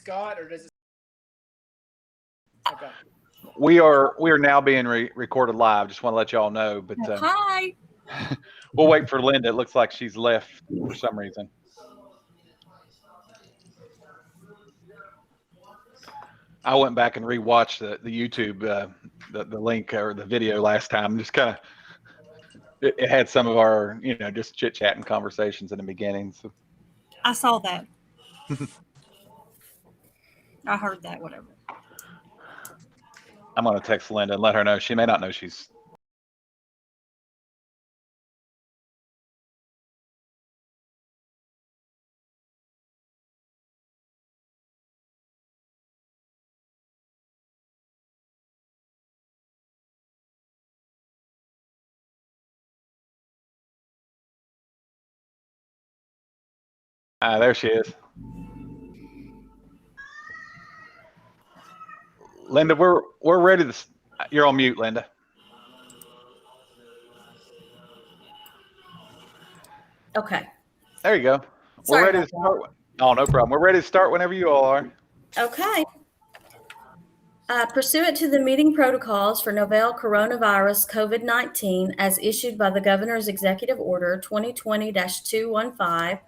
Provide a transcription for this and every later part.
Scott, or does it? Okay. We are now being recorded live. Just want to let y'all know. But Hi. we'll wait for Linda. It looks like she's left for some reason. I went back and rewatched the YouTube the link or the video last time. Just kind of it had some of our just chit chat and conversations in the beginning. So I saw that. I heard that. Whatever. I'm going to text Linda and let her know. She may not know she's. There she is. Linda, we're ready to. You're on mute, Linda. Okay. There you go. We're ready to start. Oh, no problem. We're ready to start whenever you all are. Okay. Pursuant to the meeting protocols for novel coronavirus COVID-19 as issued by the Governor's Executive Order 2020-215,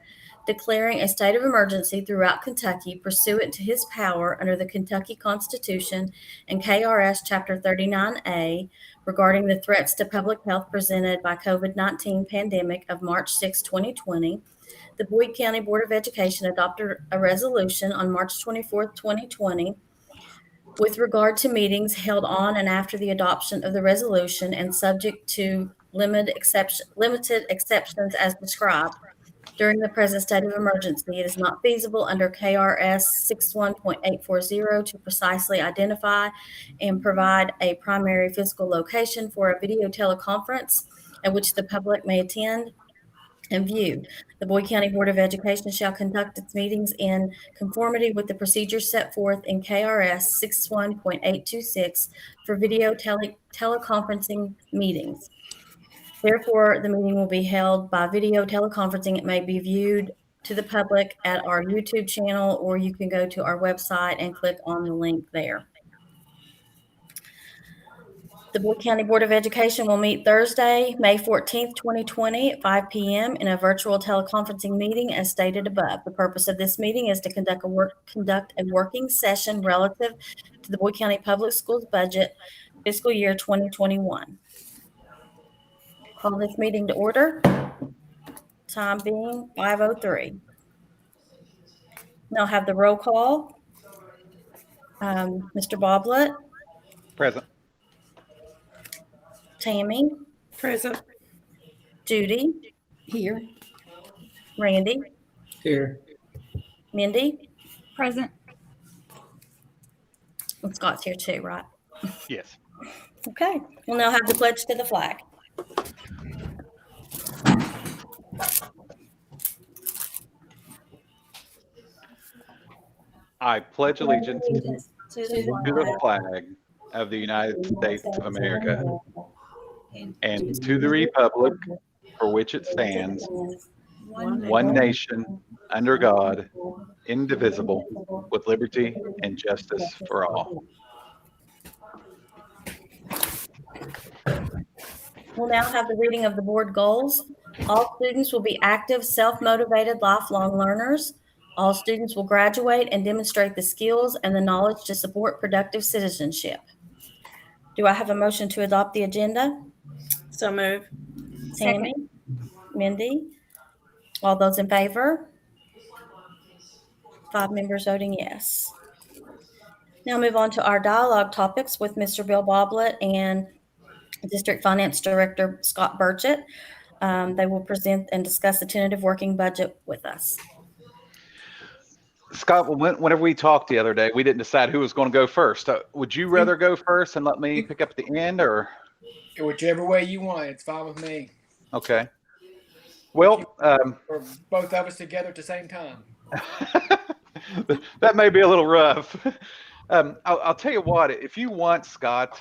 declaring a state of emergency throughout Kentucky pursuant to his power under the Kentucky Constitution and KRS Chapter 39A regarding the threats to public health presented by COVID-19 pandemic of March 6, 2020, the Boyd County Board of Education adopted a resolution on March 24, 2020, with regard to meetings held on and after the adoption of the resolution and subject to limited exceptions as described. During the present state of emergency, it is not feasible under KRS 61.840 to precisely identify and provide a primary physical location for a video teleconference at which the public may attend and view. The Boyd County Board of Education shall conduct its meetings in conformity with the procedures set forth in KRS 61.826 for video teleconferencing meetings. Therefore, the meeting will be held by video teleconferencing. It may be viewed to the public at our YouTube channel, or you can go to our website and click on the link there. The Boyd County Board of Education will meet Thursday, May 14th, 2020 at 5 p.m. in a virtual teleconferencing meeting as stated above. The purpose of this meeting is to conduct a working session relative to the Boyd County Public Schools budget fiscal year 2021. Call this meeting to order. Time being 5:03. Now have the roll call. Mr. Boblet. Present. Tammy. Present. Judy. Here. Randy. Here. Mindy. Present. And Scott's here too, right? Yes. Okay. We'll now have the pledge to the flag. I pledge allegiance to the flag of the United States of America and to the republic for which it stands, one nation, under God, indivisible, with liberty and justice for all. We'll now have the reading of the board goals. All students will be active, self-motivated, lifelong learners. All students will graduate and demonstrate the skills and the knowledge to support productive citizenship. Do I have a motion to adopt the agenda? So move. Tammy? Mindy? All those in favor? 5 members voting yes. Now move on to our dialogue topics with Mr. Bill Boblet and District Finance Director Scott Burchett. They will present and discuss the tentative working budget with us. Scott, whenever we talked the other day, we didn't decide who was going to go first. Would you rather go first and let me pick up at the end, or? Whichever way you want. It's fine with me. Okay. Well, or both of us together at the same time. That may be a little rough. I'll tell you what, if you want, Scott,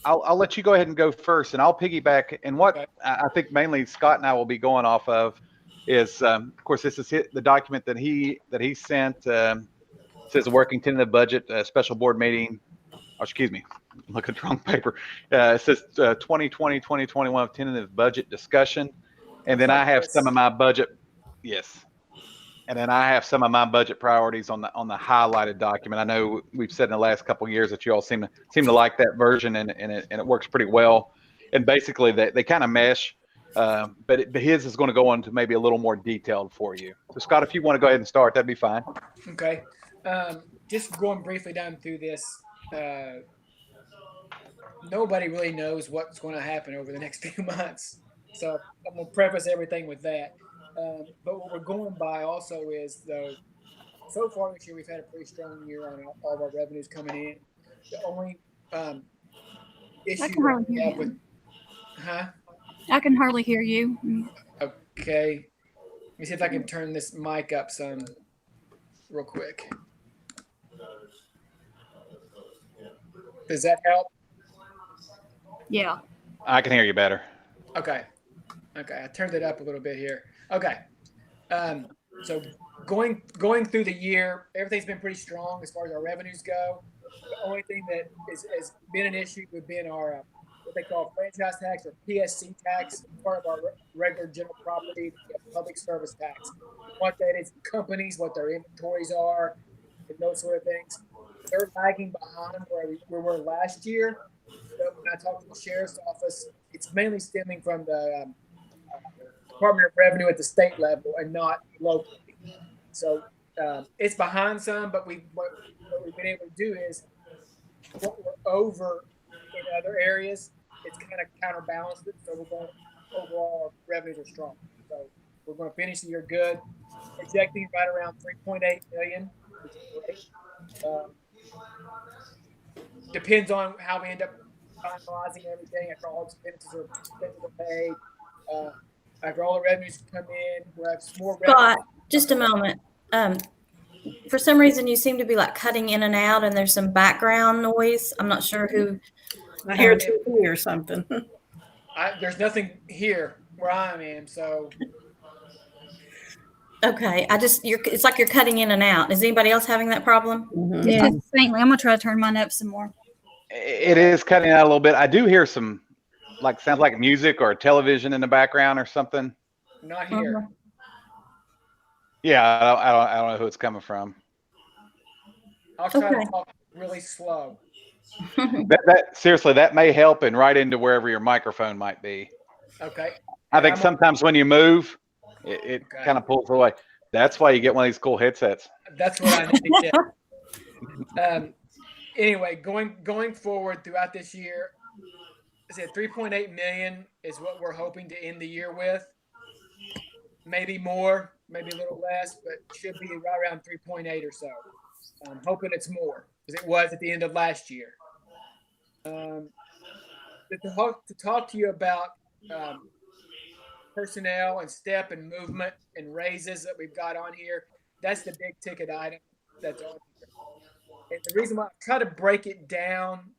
I'll let you go ahead and go first, and I'll piggyback. And what I think mainly Scott and I will be going off of is, of course, this is the document that he sent says a working tentative budget, special board meeting. Oh, excuse me, I'm looking at the wrong paper. It says 2020, 2021 tentative budget discussion. And then I have some of my budget. Yes. And then I have some of my budget priorities on the highlighted document. I know we've said in the last couple of years that you all seem to like that version, and it works pretty well. And basically, they kind of mesh, but his is going to go into maybe a little more detailed for you. So Scott, if you want to go ahead and start, that'd be fine. Okay. Just going briefly down through this. Nobody really knows what's going to happen over the next few months. So I'm going to preface everything with that. But what we're going by also is, though, so far this year, we've had a pretty strong year on all of our revenues coming in. The only issue I can hardly we hear have you. with, I can hardly hear you. Okay. Let me see if I can turn this mic up some real quick. Does that help? Yeah. I can hear you better. Okay. I turned it up a little bit here. Okay. So going through the year, everything's been pretty strong as far as our revenues go. The only thing that has been an issue would be our what they call franchise tax or PSC tax, part of our regular general property, public service tax. What that is, companies, what their inventories are, and those sort of things. They're lagging behind where we were last year. So when I talked to the sheriff's office, it's mainly stemming from the Department of Revenue at the state level and not locally. So it's behind some, but what we've been able to do is what we're over in other areas, it's kind of counterbalanced it. So we're going overall, our revenues are strong. So we're going to finish the year good, projecting right around 3.8 million, which is great. Depends on how we end up finalizing everything after all expenses are paid. After all the revenues come in, we'll have some more Scott, revenue. just a moment. For some reason, you seem to be like cutting in and out, and there's some background noise. I'm not sure who. I hear TV or something. There's nothing here where I am, so. Okay, it's like you're cutting in and out. Is anybody else having that problem? Yeah. Just faintly. I'm gonna try to turn mine up some more. It is cutting out a little bit. I do hear some, sounds like music or television in the background or something. Not here. Yeah, I don't know who it's coming from. I'll try to talk really slow. Seriously, that may help and right into wherever your microphone might be. Okay. I think sometimes when you move, it kind of pulls away. That's why you get one of these cool headsets. That's what I need to get. Anyway, going forward throughout this year, I said 3.8 million is what we're hoping to end the year with. Maybe more, maybe a little less, but should be right around 3.8 or so. I'm hoping it's more because it was at the end of last year. To talk to you about personnel and step and movement and raises that we've got on here, that's the big ticket item that's on here. And the reason why I try to break it down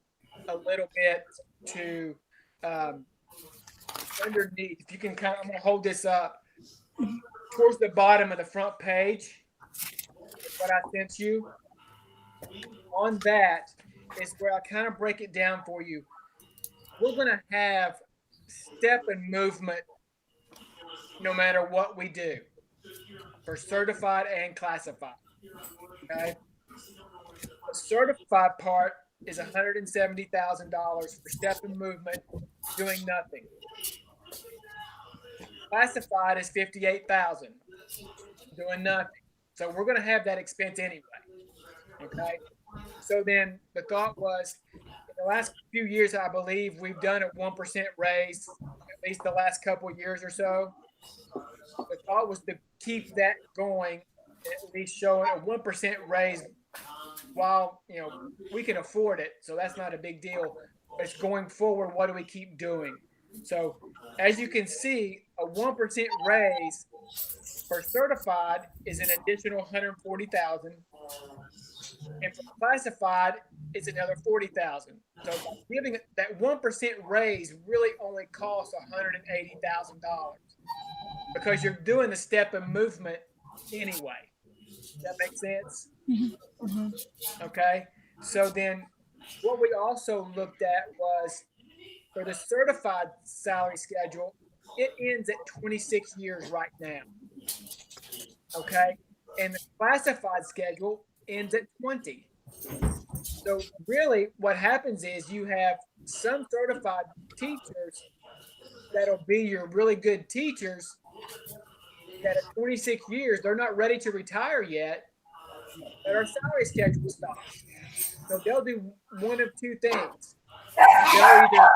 a little bit to underneath, if you can I'm going to hold this up towards the bottom of the front page, what I sent you. On that is where I kind of break it down for you. We're going to have step and movement no matter what we do for certified and classified. Okay. The certified part is $170,000 for step and movement, doing nothing. Classified is $58,000, doing nothing. So we're going to have that expense anyway. Okay. So then the thought was, in the last few years, I believe we've done a 1% raise, at least the last couple of years or so. The thought was to keep that going, at least showing a 1% raise while, we can afford it. So that's not a big deal. But it's going forward, what do we keep doing? So as you can see, a 1% raise for certified is an additional $140,000. And for classified, it's another $40,000. So giving that 1% raise really only costs $180,000 because you're doing the step and movement anyway. That makes sense? Mhm. Okay. So then what we also looked at was for the certified salary schedule, it ends at 26 years right now. Okay. And the classified schedule ends at 20. So really what happens is you have some certified teachers that'll be your really good teachers that at 26 years, they're not ready to retire yet, but our salary schedule stops. So they'll do one of two things. They'll either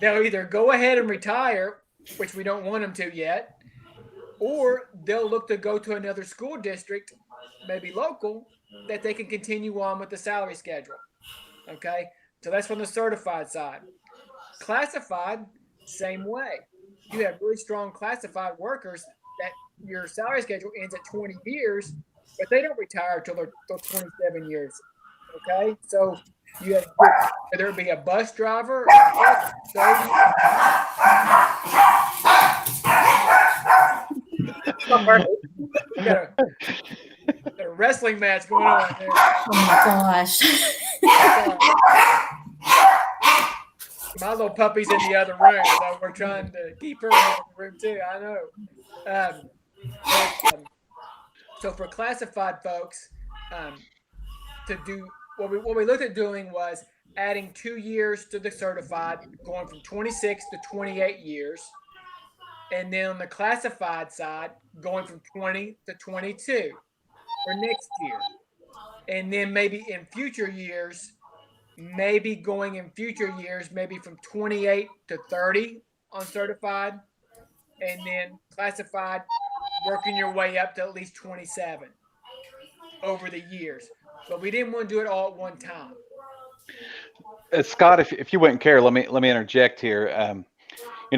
they'll either go ahead and retire, which we don't want them to yet, or they'll look to go to another school district, maybe local, that they can continue on with the salary schedule. Okay, so that's from the certified side. Classified, same way. You have really strong classified workers that your salary schedule ends at 20 years, but they don't retire till they're 27 years. Okay, so you have whether it be a bus driver, Sorry. got a wrestling match going on there. Oh my gosh. My little puppy's in the other room, so we're trying to keep her in the other room too. I know. So for classified folks, to do what we looked at doing was adding 2 years to the certified, going from 26 to 28 years, and then on the classified side, going from 20 to 22 for next year, and then maybe in future years, maybe from 28 to 30 on certified, and then classified, working your way up to at least 27 over the years. But we didn't want to do it all at one time. Scott, if you wouldn't care, let me interject here.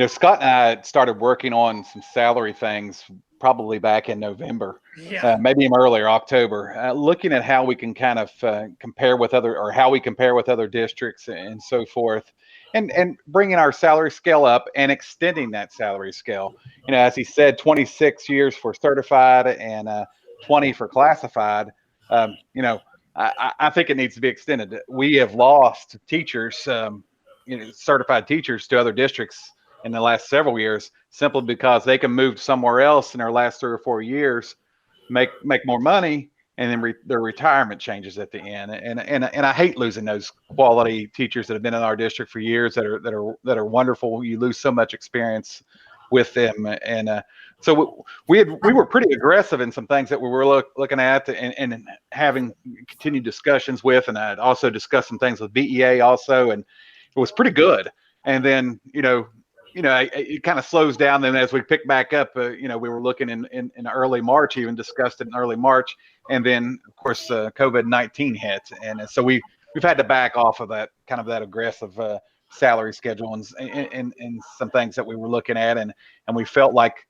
Scott and I started working on some salary things probably back in November, Yeah. maybe even earlier, October, looking at how we can kind of compare with how we compare with other districts and so forth, and bringing our salary scale up and extending that salary scale. As he said, 26 years for certified and 20 for classified. I think it needs to be extended. We have lost teachers, certified teachers to other districts in the last several years simply because they can move somewhere else in their last 3 or 4 years, make more money, and then their retirement changes at the end. And I hate losing those quality teachers that have been in our district for years that are wonderful. You lose so much experience with them, and so we were pretty aggressive in some things that we were looking at and having continued discussions with, and I'd also discussed some things with BEA also, and it was pretty good. And then it kind of slows down. Then as we pick back up, we were looking in early March, even discussed it in early March, and then of course COVID-19 hit, and so we've had to back off of that kind of that aggressive salary schedule and some things that we were looking at, and we felt like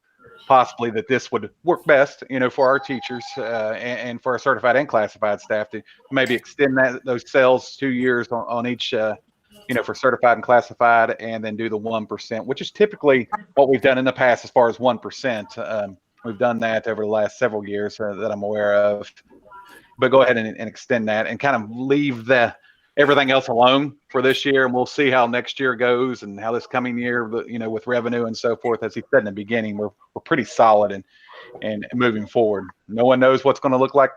possibly that this would work best, for our teachers and for our certified and classified staff to maybe extend those cells 2 years on each. For certified and classified, and then do the 1%, which is typically what we've done in the past as far as 1%. We've done that over the last several years that I'm aware of. But go ahead and extend that and kind of leave everything else alone for this year, and we'll see how next year goes and how this coming year, with revenue and so forth. As he said in the beginning, we're pretty solid and moving forward. No one knows what's going to look like,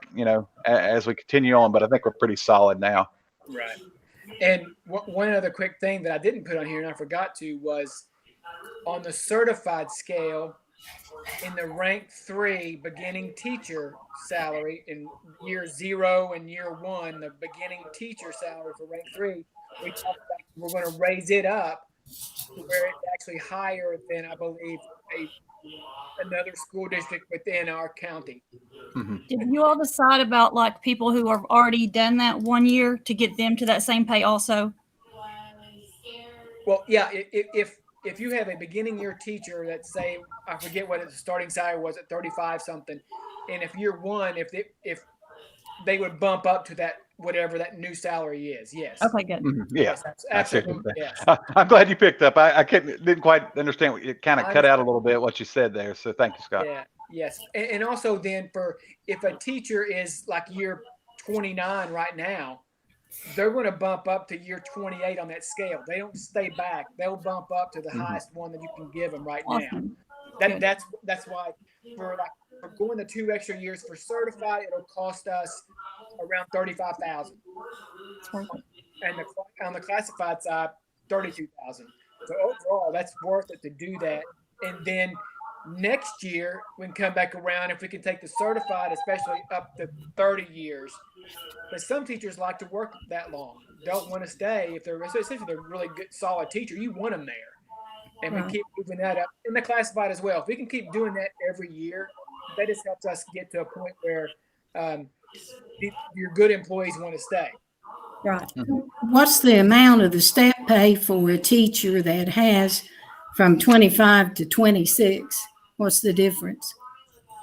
as we continue on, but I think we're pretty solid now. Right. And one other quick thing that I didn't put on here and I forgot to was on the certified scale in the rank 3 beginning teacher salary in year 0 and year 1, the beginning teacher salary for rank 3, we talked about we're going to raise it up to where it's actually higher than, I believe, another school district within our county. Mm-hmm. Did you all decide about like people who have already done that 1 year to get them to that same pay also? Well, yeah, if you have a beginning year teacher that, say, I forget what its starting salary was at 35 something, and if year 1, if they would bump up to that whatever that new salary is, yes. Okay, good. Mm-hmm. Yeah, yes, absolutely. Yes. I'm glad you picked up. I didn't quite understand. It kind of cut out a little bit what you said there. So thank you, Scott. Yeah. Yes, and also then if a teacher is like year 29 right now, they're going to bump up to year 28 on that scale. They don't stay back; they'll bump up to the highest one that you can give them right now. Awesome. That's why for going the 2 extra years for certified, it'll cost us around 35,000, and on the classified side, 32,000. So overall, that's worth it to do that, and then next year we can come back around if we can take the certified, especially up to 30 years. But some teachers like to work that long, don't want to stay if they're especially if they're a really good, solid teacher. You want them there, and we Right. keep moving that up in the classified as well. If we can keep doing that every year, that just helps us get to a point where um, your good employees want to stay. Right. What's the amount of the step pay for a teacher that has from 25 to 26? What's the difference?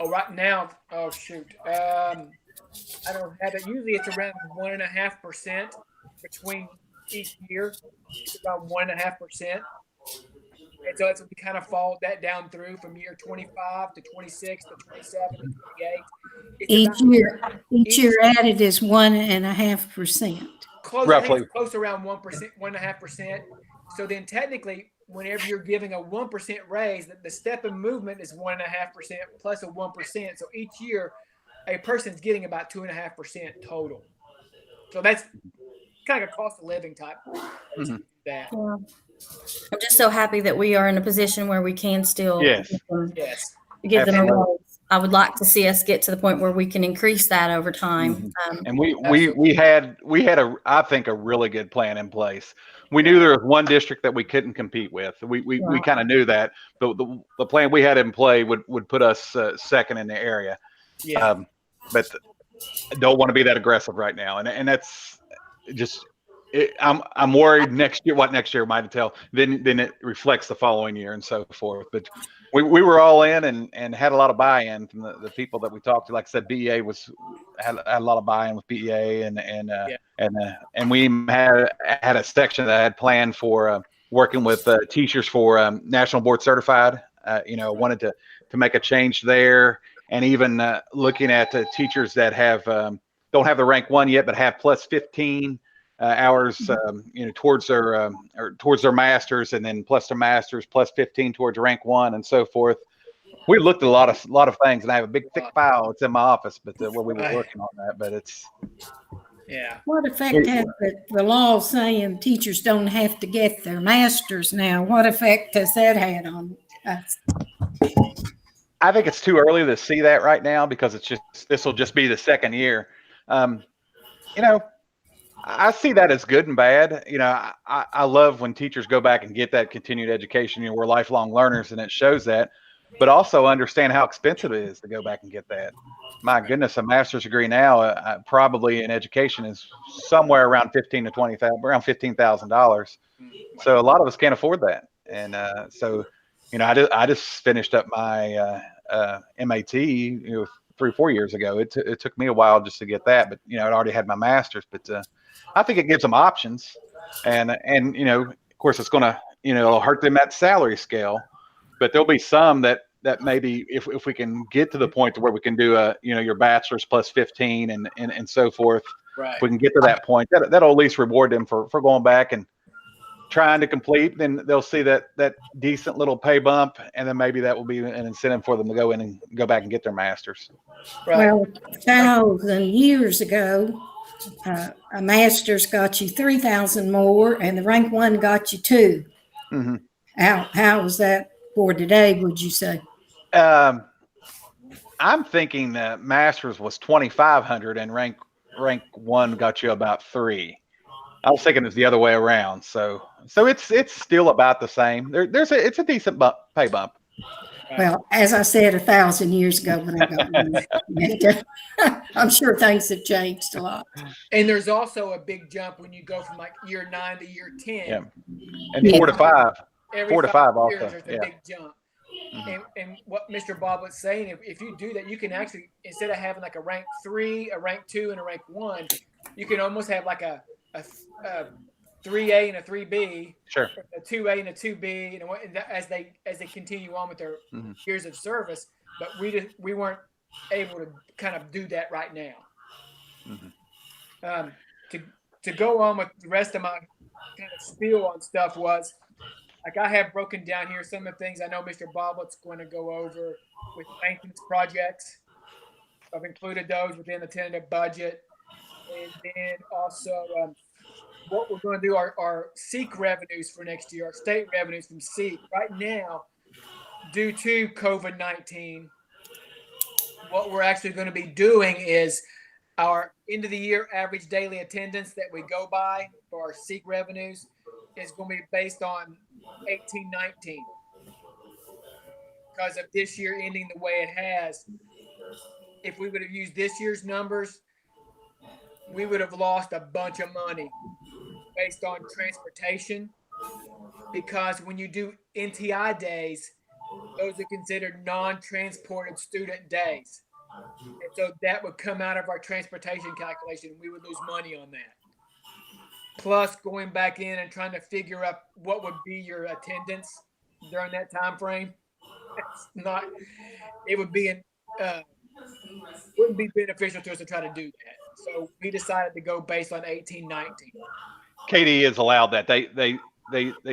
Oh, right now, oh shoot, I don't have it. Usually, it's around 1.5% between each year. It's about 1.5%. And so we kind of followed that down through from year 25 to 26 to 27 to 28. It's Each year added is 1.5%. close, I think Roughly. it's close around 1%, 1.5%. So then technically, whenever you're giving a 1% raise, the step in movement is 1.5% plus a 1%. So each year, a person's getting about 2.5% total. So that's kind of a cost of living type. Mhm. That Yeah. I'm just so happy that we are in a position where we can still Yes. yes. give them a Absolutely. raise. I would like to see us get to the point where we can increase that over time. Mhm. And we had I think a really good plan in place. We knew there was one district that we couldn't compete with. We Right. kind of knew that. The plan we had in play would put us second in the area. Yeah. But don't want to be that aggressive right now, and that's just. I'm worried next year. What next year might tell? Then it reflects the following year and so forth. But we were all in and had a lot of buy-in from the people that we talked to. Like I said, BEA had a lot of buy-in with BEA Yeah. and we had a section that I had planned for working with teachers for National Board Certified. Wanted to make a change there, and even looking at teachers that have don't have the rank 1 yet, but have plus 15 hours, towards their masters, and then plus their masters, plus 15 towards rank 1, and so forth. We looked at a lot of things, and I have a big thick file. It's in my office, but where we were working on that. But it's Yeah. What effect has the law saying teachers don't have to get their masters now? What effect has that had on us? I think it's too early to see that right now because this will just be the second year. I see that as good and bad. I love when teachers go back and get that continued education. We're lifelong learners, and it shows that. But also understand how expensive it is to go back and get that. My goodness, a master's degree now, probably in education, is somewhere around around $15,000. So a lot of us can't afford that, and I just finished up my MAT, 3-4 years ago. It took me a while just to get that, but I'd already had my master's. But I think it gives them options, and of course it's going to it'll hurt them at salary scale, but there'll be some that maybe if we can get to the point to where we can do your bachelor's plus 15 and so forth. Right. If we can get to that point, that'll at least reward them for going back and trying to complete. Then they'll see that decent little pay bump, and then maybe that will be an incentive for them to go in and go back and get their masters. Right. Well, 1,000 years ago, a master's got you 3,000 more, and the rank 1 got you 2. Mm-hmm. How is that for today, would you say? I'm thinking that masters was 2,500 and rank 1 got you about 3. I was thinking it's the other way around. So it's still about the same. It's a decent pay bump. Well, as I said 1,000 years ago when I got married, I'm sure things have changed a lot. And there's also a big jump when you go from like year 9 to year 10. Yeah. And 4 to 5. Every 4 to 5 years, also. there's a big jump. Mm-hmm. And what Mr. Bob was saying, if you do that, you can actually, instead of having like a rank 3, a rank 2, and a rank 1, you can almost have like a 3A and a 3B, sure, a 2A and a 2B, and as they continue on with their years of service, but we weren't able to kind of do that right now. Mhm. To go on with the rest of my kind of spiel on stuff was like I have broken down here some of the things I know Mr. Boblett's going to go over with maintenance projects. I've included those within the tentative budget, and then also what we're going to do our SEEK revenues for next year, our state revenues from SEEK. Right now, due to COVID-19, what we're actually going to be doing is our end of the year average daily attendance that we go by for our SEEK revenues is going to be based on 1819 because of this year ending the way it has. If we would have used this year's numbers, we would have lost a bunch of money based on transportation because when you do NTI days, those are considered non-transported student days. And so that would come out of our transportation calculation. We would lose money on that. Plus going back in and trying to figure out what would be your attendance during that time frame. It's not, it would be wouldn't be beneficial to us to try to do that. So we decided to go based on 1819. KD has allowed that. They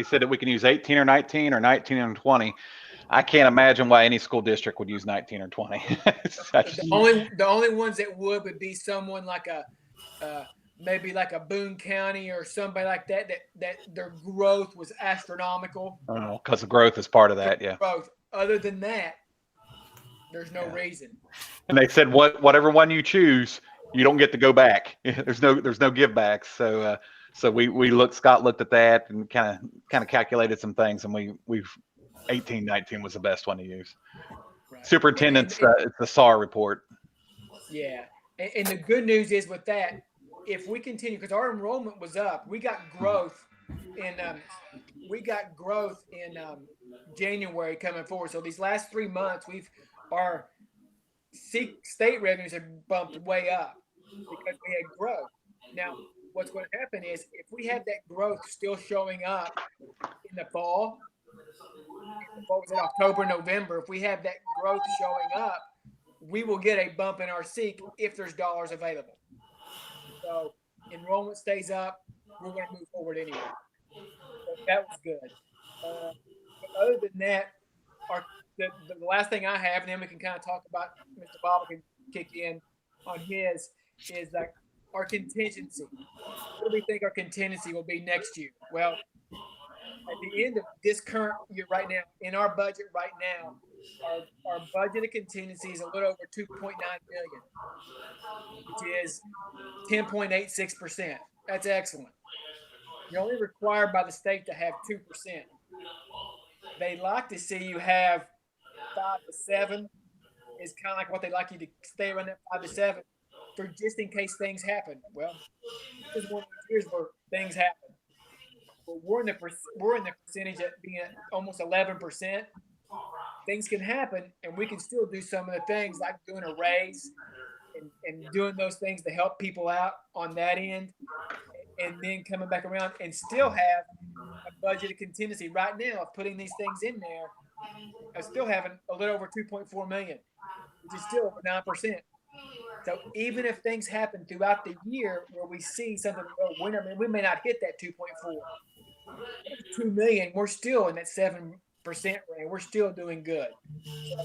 said that we can use 18 or 19 or 19 and 20. I can't imagine why any school district would use 19 or 20. The only ones that would be someone like maybe like a Boone County or somebody like that their growth was astronomical. Oh, because the growth is part of that, yeah. Growth. Other than that, there's no reason. And they said whatever one you choose, you don't get to go back. There's no give backs. So Scott looked at that and kind of calculated some things, and we've 1819 was the best one to use. Right. Superintendent's it's the SAR report. Yeah, and the good news is with that, if we continue, because our enrollment was up, we got growth in January coming forward. So these last 3 months, our state revenues have bumped way up because we had growth. Now, what's going to happen is if we have that growth still showing up in the fall, what was it, October, November, if we have that growth showing up, we will get a bump in our SEEK if there's dollars available. So enrollment stays up, we're going to move forward anyway. So that was good. But other than that, the last thing I have, and then we can kind of talk about, Mr. Bob can kick in on his, is like our contingency. What do we think our contingency will be next year? Well, at the end of this current year right now, in our budget right now, our budgeted contingency is a little over 2.9 million, which is 10.86%. That's excellent. You're only required by the state to have 2%. They like to see you have 5 to 7 is kind of like what they like you to stay around that 5 to 7 for just in case things happen. Well, this is one of those years where things happen. But we're in the percentage at being at almost 11%. Things can happen, and we can still do some of the things like doing a raise and doing those things to help people out on that end, and then coming back around and still have a budgeted contingency right now of putting these things in there. I still having a little over 2.4 million, which is still over 9%. So even if things happen throughout the year where we see something winter, I mean, we may not hit that 2.4, 2 million. We're still in that 7% range. We're still doing good. So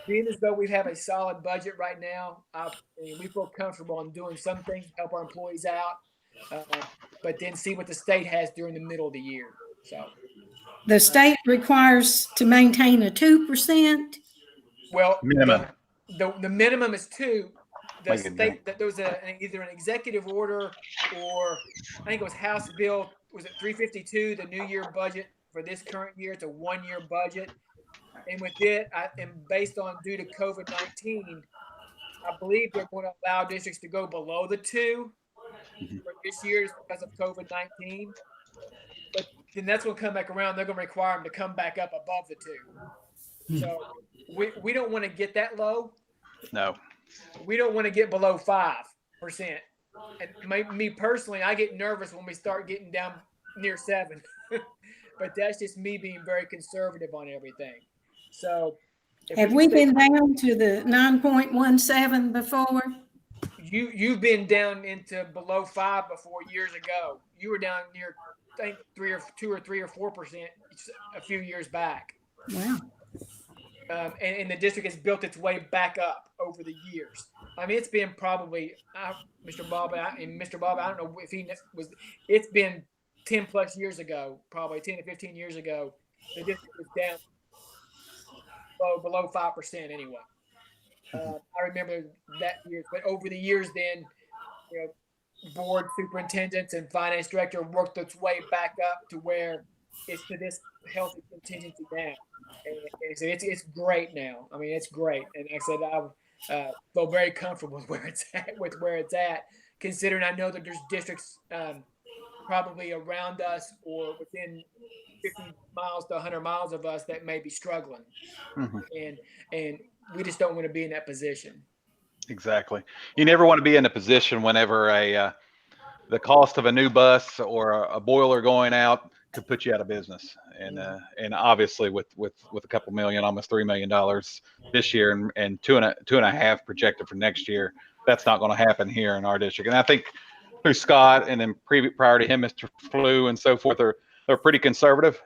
being as though we have a solid budget right now, we feel comfortable in doing some things to help our employees out, but then see what the state has during the middle of the year. So the state requires to maintain a 2%. Well, minimum. The minimum is 2. The state that there was either an executive order or I think it was House Bill, was it 352, the new year budget for this current year? It's a 1-year budget. And with it, and based on due to COVID-19, I believe they're going to allow districts to go below the 2 for this year because of COVID-19. But then that's going to come back around. They're going to require them to come back up above the 2. So we don't want to get that low. No. We don't want to get below 5%. And me personally, I get nervous when we start getting down near 7. But that's just me being very conservative on everything. So Have we been down to the 9.17 before? You've been down into below 5 before years ago. You were down near, I think 2 or 3 or 4% a few years back. Wow. And the district has built its way back up over the years. I mean, it's been probably Mr. Bob, I don't know if he was. It's been 10 plus years ago, probably 10 to 15 years ago. The district was down below 5% anyway. I remember that year, but over the years, then board superintendents and finance director worked its way back up to where it's to this healthy contingency now. And so it's great now. I mean, it's great. And like I said, I feel very comfortable with where it's at, considering I know that there's districts probably around us or within 50 miles to 100 miles of us that may be struggling. And we just don't want to be in that position. Exactly. You never want to be in a position whenever the cost of a new bus or a boiler going out could put you out of business. And obviously with a couple million, almost $3 million this year and two and a half projected for next year, that's not going to happen here in our district. And I think through Scott and then prior to him, Mr. Flew and so forth, they're pretty conservative.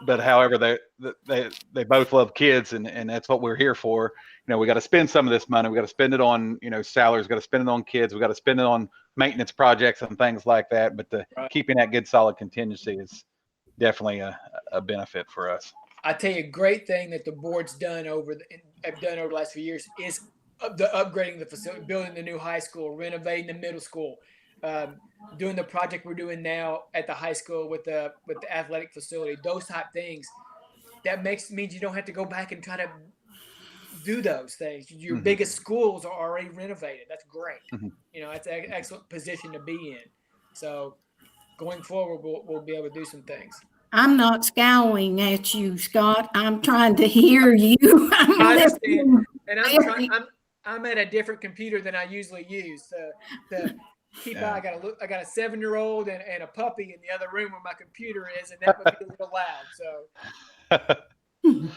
But however, they both love kids, and that's what we're here for. We got to spend some of this money. We got to spend it on salaries. We got to spend it on kids. We got to spend it on maintenance projects and things like that. But keeping that good solid contingency is definitely a benefit for us. I tell you, a great thing that the board's done over the last few years is the upgrading the facility, building the new high school, renovating the middle school. Doing the project we're doing now at the high school with the athletic facility, those type things, that means you don't have to go back and try to do those things. Your biggest schools are already renovated. That's great. That's an excellent position to be in. So going forward, we'll be able to do some things. I'm not scowling at you, Scott. I'm trying to hear you. I understand, and I'm at a different computer than I usually use. I got a 7-year-old and a puppy in the other room where my computer is, and that would be a little loud. So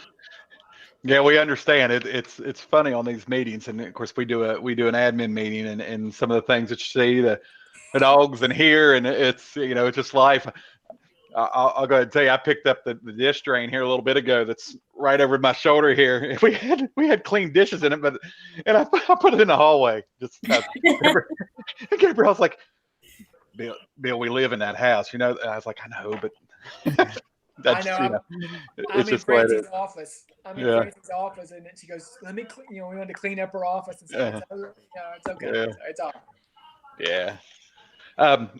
yeah, we understand it. It's funny on these meetings, and of course we do an admin meeting, and some of the things that you see, the dogs and hear, and it's it's just life. I'll go ahead and tell you, I picked up the dish drain here a little bit ago. That's right over my shoulder here. We had clean dishes in it, and I put it in the hallway. Just Gabriel's like, Bill, we live in that house. I was like, I know, but that's, I know. I'm in Francie's office. Francie's office, and then she goes, "Let me clean." We wanted to clean up her office, and so it's okay. Yeah. It's all right. Yeah.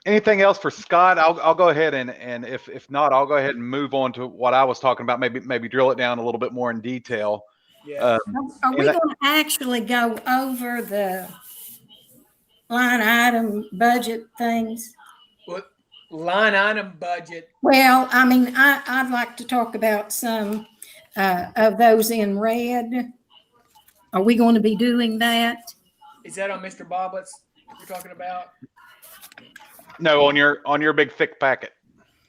Anything else for Scott? I'll go ahead and if not, I'll go ahead and move on to what I was talking about. Maybe drill it down a little bit more in detail. Yeah. Are we going to actually go over the line item budget things? What line item budget? Well, I mean, I'd like to talk about some of those in red. Are we going to be doing that? Is that on Mr. Boblett's you're talking about? No, on your big thick packet.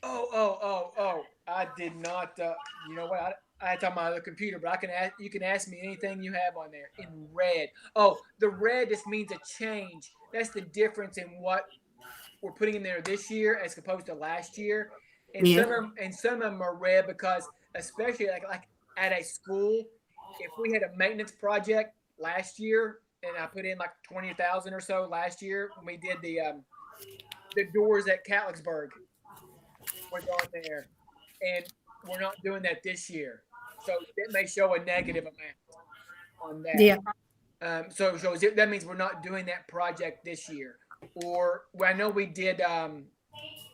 Oh! I did not. You know what? I had to on my other computer, but you can ask me anything you have on there in red. Oh, the red just means a change. That's the difference in what we're putting in there this year as opposed to last year. And some of them are red because, especially like at a school, if we had a maintenance project last year, and I put in like 20,000 or so last year when we did the doors at Catlettsburg was on there, and we're not doing that this year, so it may show a negative amount on that. Yeah. So that means we're not doing that project this year. Or I know we did, or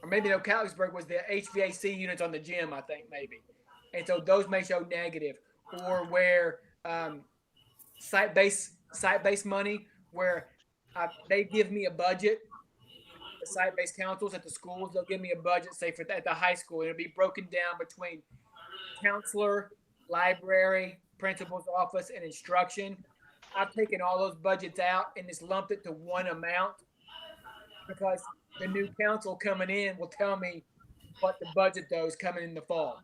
maybe Catlettsburg was the HVAC units on the gym, I think maybe, and so those may show negative. Or where site-based money, where they give me a budget. The site-based councils at the schools, they'll give me a budget, say at the high school, it'll be broken down between counselor, library, principal's office, and instruction. I've taken all those budgets out and just lumped it to one amount because the new council coming in will tell me what the budget those coming in the fall.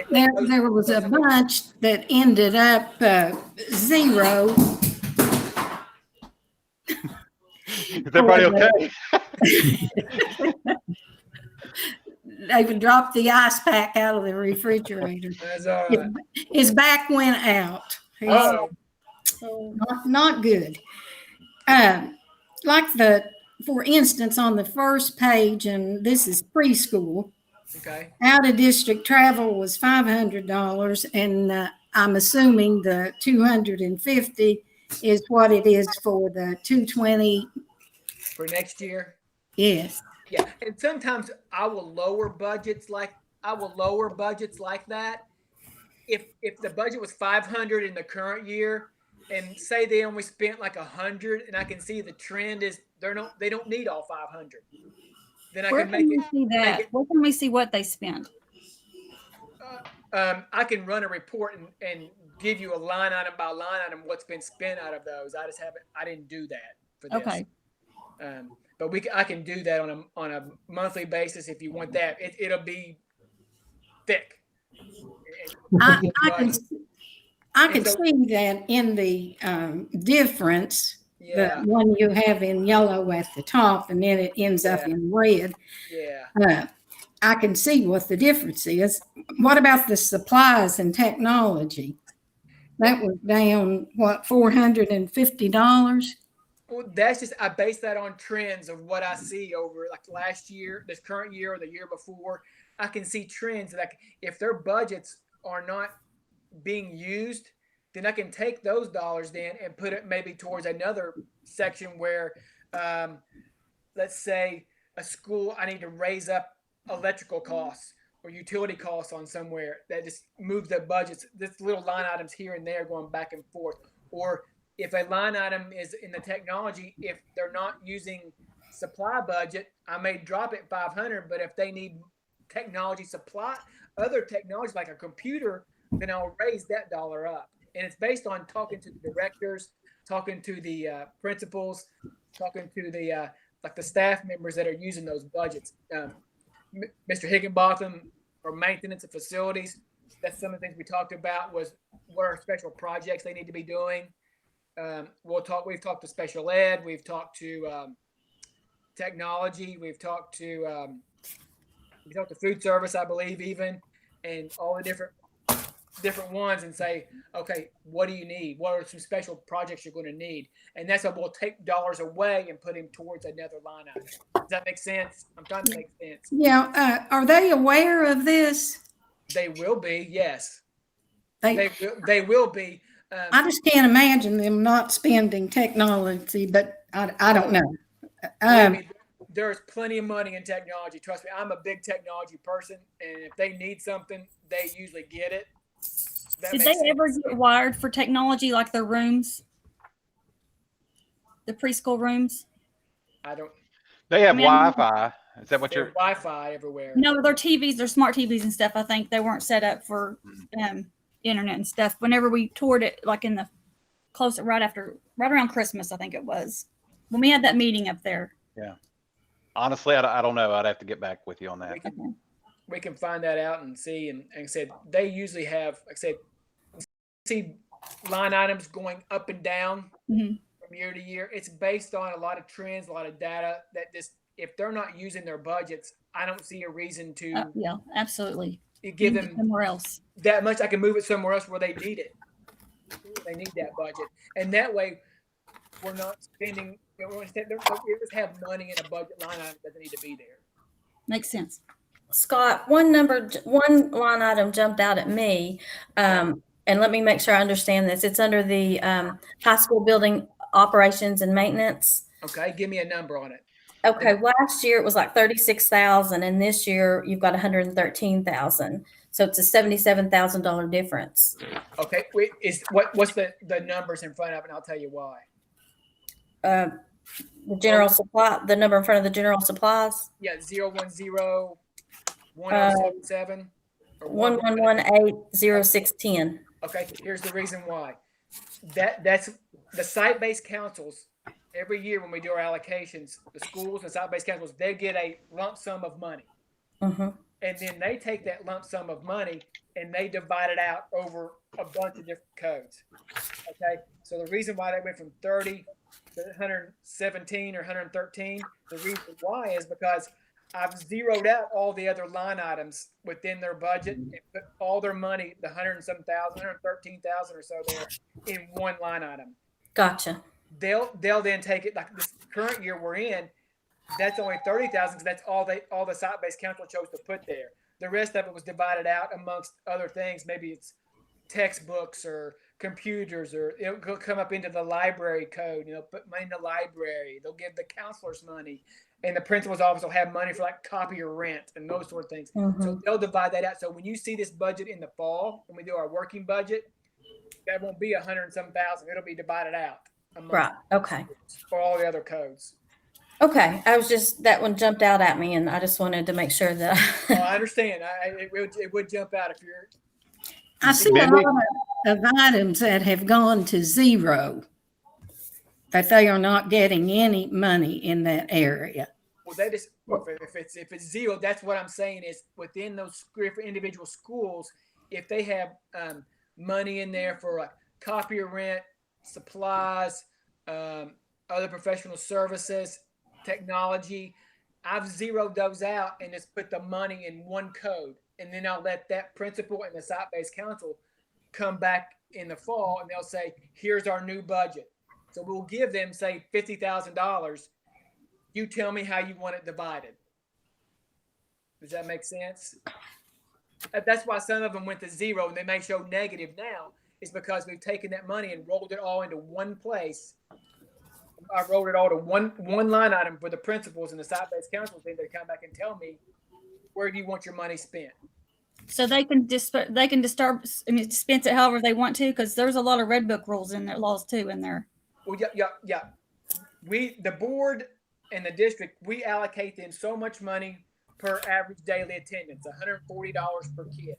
There was a bunch that ended up zero. Is everybody okay? They would drop the ice pack out of the refrigerator. That's His back went out. oh, Not good. Like for instance, on the first page, and this is preschool, okay. out of district travel was $500, and I'm assuming the 250 is what it is for the 220. For next year. Yes. Yeah, and sometimes I will lower budgets like that. If the budget was 500 in the current year, and say they only spent like 100, and I can see the trend is they don't need all 500. Then I Where can can make we it. see that? Where can we see what they spent? I can run a report and give you a line item by line item what's been spent out of those. I didn't do that for this. Okay. But I can do that on a monthly basis if you want that. It'll be thick. I can see that in the difference. Yeah. The one you have in yellow at the top, and then it ends up in red. Yeah. I can see what the difference is. What about the supplies and technology? That was down, what, $450? Well, that's just I base that on trends of what I see over like last year, this current year, or the year before. I can see trends like if their budgets are not being used, then I can take those dollars then and put it maybe towards another section where, let's say a school, I need to raise up electrical costs or utility costs on somewhere that just moves their budgets. This little line items here and there going back and forth. Or if a line item is in the technology, if they're not using supply budget, I may drop it 500, but if they need technology supply, other technologies like a computer, then I'll raise that dollar up. And it's based on talking to the directors, talking to the principals, talking to the like the staff members that are using those budgets. Mr. Higginbotham for maintenance of facilities. That's some of the things we talked about was what are special projects they need to be doing. We've talked to special ed. We've talked to technology. We've talked to food service, I believe, even, and all the different ones, and say, okay, what do you need? What are some special projects you're going to need? And that's how we'll take dollars away and put them towards another line item. Does that make sense? I'm trying to make sense. Yeah. Are they aware of this? They will be, yes. They will be. I just can't imagine them not spending technology, but I don't know. There's plenty of money in technology. Trust me, I'm a big technology person, and if they need something, they usually get it. Did they ever get wired for technology, like their rooms, the preschool rooms? I don't. They have Wi-Fi. Is that what you're? Wi-Fi everywhere. No, their TVs, their smart TVs and stuff. I think they weren't set up for internet and stuff. Whenever we toured it, like in the right around Christmas, I think it was when we had that meeting up there. Yeah. Honestly, I don't know. I'd have to get back with you on that. We can find that out and see. And said they usually have, like I said, see line items going up and down from year to year. It's based on a lot of trends, a lot of data that just, if they're not using their budgets, I don't see a reason to. Yeah, absolutely. Give them somewhere else that much. I can move it somewhere else where they need it. They need that budget, and that way we're not spending. They just have money in a budget line item that doesn't need to be there. Makes sense. Scott, one line item jumped out at me, and let me make sure I understand this. It's under the high school building operations and maintenance. Okay, give me a number on it. Okay, last year it was like 36,000, and this year you've got 113,000. So it's a $77,000 difference. Okay, what's the numbers in front of it? And I'll tell you why. The general supply, the number in front of the general supplies. Yeah, 010-1077 or 1118-0610. Okay, here's the reason why. That's the site-based councils. Every year when we do our allocations, the schools and site-based councils, they get a lump sum of money. and then they take that lump sum of money and they divide it out over a bunch of different codes. Okay, so the reason why they went from 30 to 117 or 113, the reason why is because I've zeroed out all the other line items within their budget and put all their money, the 113,000 or so there, in one line item. Gotcha. They'll then take it, like this current year we're in, that's only 30,000 because that's all the site-based council chose to put there. The rest of it was divided out amongst other things. Maybe it's textbooks or computers, or it'll come up into the library code, put money in the library. They'll give the counselors money, and the principal's office will have money for like copier rent and those sort of things. So they'll divide that out. So when you see this budget in the fall, when we do our working budget, that won't be 100 and some thousand. It'll be divided out. Right. Okay. For all the other codes. Okay. That one jumped out at me, and I just wanted to make sure that. I understand. It would jump out if you're. I see a lot of items that have gone to zero, that they are not getting any money in that area. Well, if it's zero, that's what I'm saying is within those individual schools, if they have money in there for like copier rent, supplies, other professional services, technology, I've zeroed those out and just put the money in one code. And then I'll let that principal and the site-based council come back in the fall and they'll say, here's our new budget. So we'll give them, say, $50,000. You tell me how you want it divided. Does that make sense? That's why some of them went to zero and they may show negative now, is because we've taken that money and rolled it all into one place. I rolled it all to one line item for the principals and the site-based council team to come back and tell me, where do you want your money spent? So they can dispense it however they want to, because there's a lot of red book rules in their laws too in there. Well, yeah. The board and the district, we allocate them so much money per average daily attendance, $140 per kid.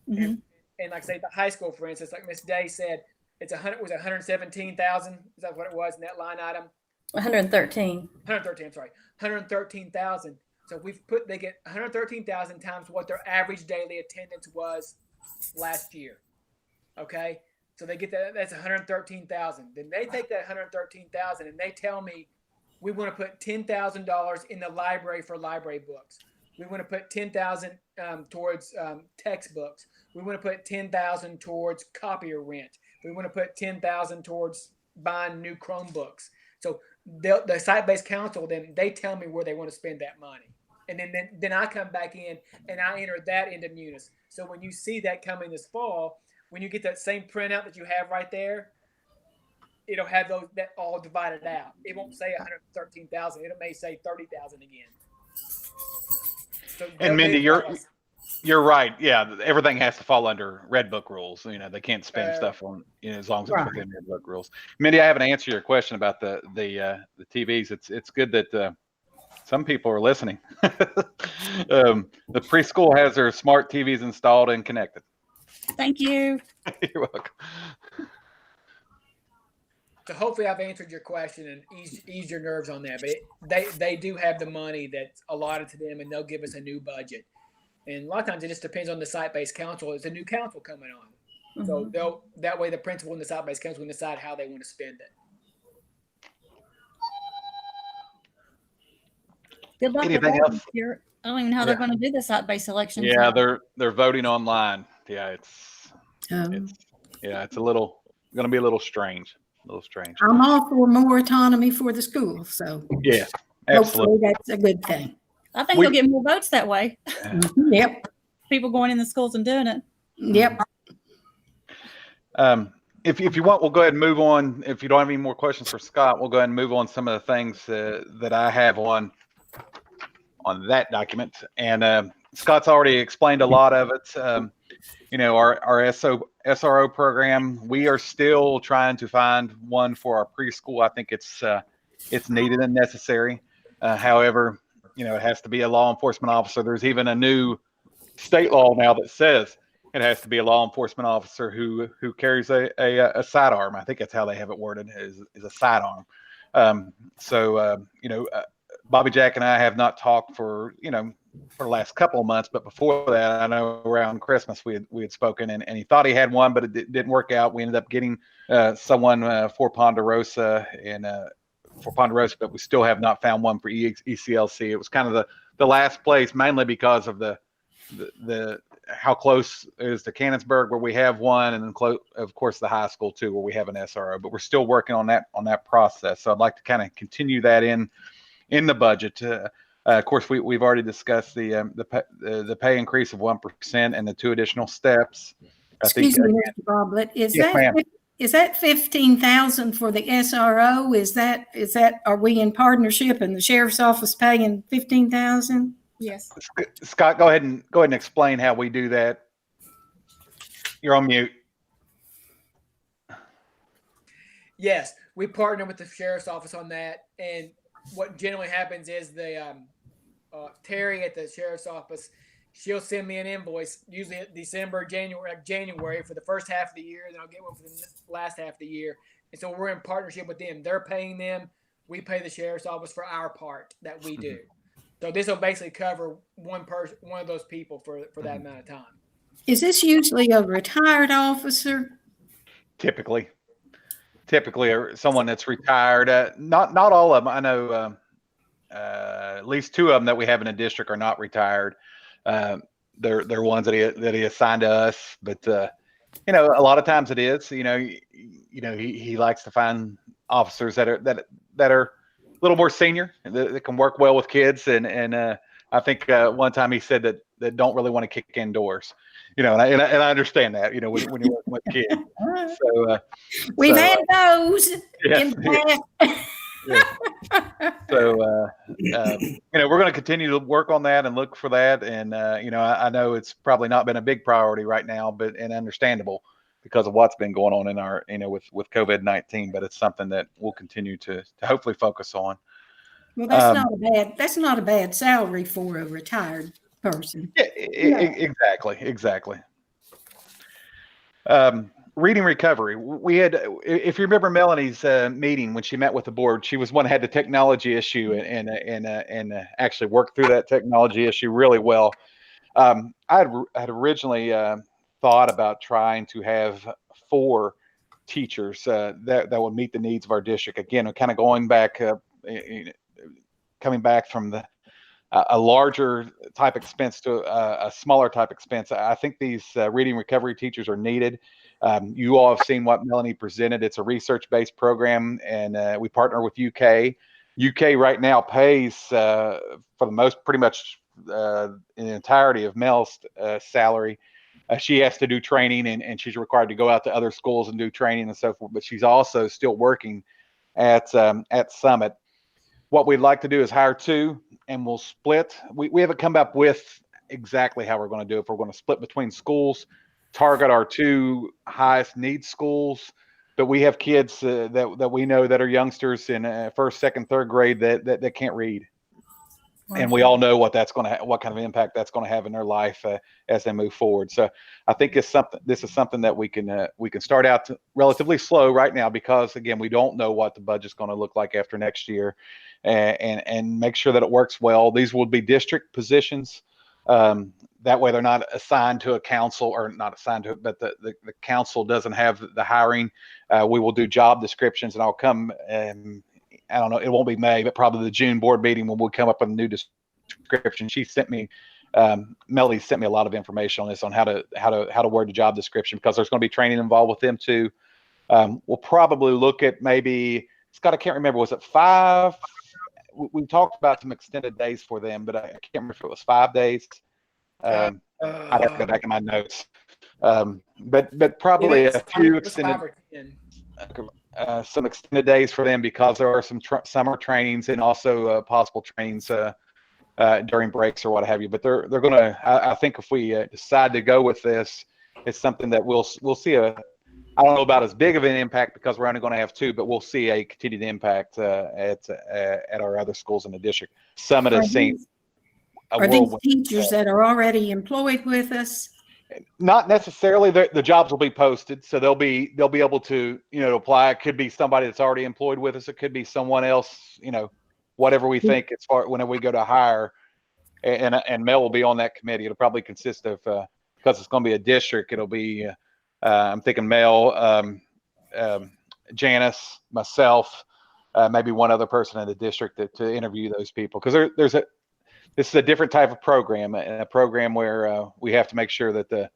Mm-hmm. And like say the high school, for instance, like Miss Day said, was 117,000. Is that what it was in that line item? 113. 113. I'm sorry, 113,000. So they get 113,000 times what their average daily attendance was last year. Okay, so they get that. That's 113,000. Then they take that 113,000 and they tell me, we want to put $10,000 in the library for library books. We want to put 10,000 towards textbooks. We want to put 10,000 towards copier rent. We want to put 10,000 towards buying new Chromebooks. So the site-based council, then they tell me where they want to spend that money. And then I come back in and I enter that into Munis. So when you see that coming this fall, when you get that same printout that you have right there, it'll have that all divided out. It won't say 113,000. It may say 30,000 again. So and Mindy, you're right. Yeah, everything has to fall under Red Book rules. They can't spend stuff on as long as it's within Red Book rules. Mindy, I have an answer to your question about the TVs. It's good that some people are listening. The preschool has their smart TVs installed and connected. Thank you. You're welcome. So hopefully I've answered your question and eased your nerves on that. But they do have the money that's allotted to them, and they'll give us a new budget. And a lot of times it just depends on the site-based council. It's a new council coming on. Mm-hmm. So that way the principal and the site-based council can decide how they want to spend it. Good luck with that. I don't even know how they're going to do the site-based elections. Yeah, they're voting online. Yeah, it's going to be a little strange. I'm all for more autonomy for the school. So yeah, absolutely. Hopefully that's a good thing. I think they'll get more votes that way. Yep. People going in the schools and doing it. Yep. If you want, we'll go ahead and move on. If you don't have any more questions for Scott, we'll go ahead and move on some of the things that I have on that document. And Scott's already explained a lot of it. Our SRO program, we are still trying to find one for our preschool. I think it's needed and necessary. However, it has to be a law enforcement officer. There's even a new state law now that says it has to be a law enforcement officer who carries a sidearm. I think that's how they have it worded, is a sidearm. Bobby Jack and I have not talked for for the last couple of months, but before that, I know around Christmas we had spoken, and he thought he had one, but it didn't work out. We ended up getting someone for Ponderosa but we still have not found one for ECLC. It was kind of the last place, mainly because of the how close is to Cannonsburg, where we have one, and then of course the high school too, where we have an SRO. But we're still working on that process. So I'd like to kind of continue that in the budget. Of course, we've already discussed the pay increase of 1% and the 2 additional steps. Excuse me, Mr. Bartlett, is that 15,000 for the SRO? Is that are we in partnership and the sheriff's office paying 15,000? Yes. Scott, go ahead and explain how we do that. You're on mute. Yes, we partner with the sheriff's office on that, and what generally happens is the Terry at the sheriff's office, she'll send me an invoice, usually at December, January for the first half of the year, then I'll get one for the last half of the year. And so we're in partnership with them. They're paying them. We pay the sheriff's office for our part that we do. So this will basically cover one of those people for that amount of time. Is this usually a retired officer? Typically someone that's retired. Not all of them. I know at least 2 of them that we have in the district are not retired. They're ones that he assigned to us, but a lot of times it is. He likes to find officers that are a little more senior that can work well with kids, and I think one time he said that don't really want to kick indoors. And I understand that. When you're working with kids. So we've had those in the past. So we're going to continue to work on that and look for that, and I know it's probably not been a big priority right now, and understandable because of what's been going on in our with COVID-19, but it's something that we'll continue to hopefully focus on. Well, that's not a bad salary for a retired person. Yeah, exactly. Reading recovery. We had, if you remember Melanie's meeting when she met with the board, she was one that had the technology issue and actually worked through that technology issue really well. I had originally thought about trying to have 4 teachers that would meet the needs of our district. Again, kind of coming back from a larger type expense to a smaller type expense. I think these reading recovery teachers are needed. You all have seen what Melanie presented. It's a research-based program, and we partner with UK. UK right now pays for the most, pretty much in the entirety of Mel's salary. She has to do training, and she's required to go out to other schools and do training and so forth. But she's also still working at Summit. What we'd like to do is hire 2, and we'll split. We haven't come up with exactly how we're going to do it. If we're going to split between schools, target our 2 highest need schools, but we have kids that we know that are youngsters in 1st, 2nd, 3rd grade that can't read, and we all know what kind of impact that's going to have in their life as they move forward. So I think this is something that we can start out relatively slow right now, because again, we don't know what the budget's going to look like after next year, and make sure that it works well. These will be district positions. That way they're not assigned to a council, or not assigned to it, but the council doesn't have the hiring. We will do job descriptions, and I'll come, I don't know, it won't be May, but probably the June board meeting when we come up with a new description. She sent me, Melody sent me a lot of information on this, on how to word the job description, because there's going to be training involved with them too. We'll probably look at maybe, Scott, I can't remember, was it 5? We talked about some extended days for them, but I can't remember if it was 5 days. I'd have to go back in my notes. But probably a few extended, some extended days for them, because there are some summer trainings and also possible trainings during breaks or what have you. But they're going to, I think if we decide to go with this, it's something that we'll see I don't know about as big of an impact, because we're only going to have 2, but we'll see a continued impact at our other schools in the district. Summit has seen. Are these teachers that are already employed with us? Not necessarily. The jobs will be posted, so they'll be able to apply. It could be somebody that's already employed with us. It could be someone else. Whatever we think as far whenever we go to hire. and Mel will be on that committee. It'll probably consist of, because it's going to be a district, it'll be, I'm thinking Mel, Janice, myself, maybe one other person in the district to interview those people. Because this is a different type of program, and a program where we have to make sure that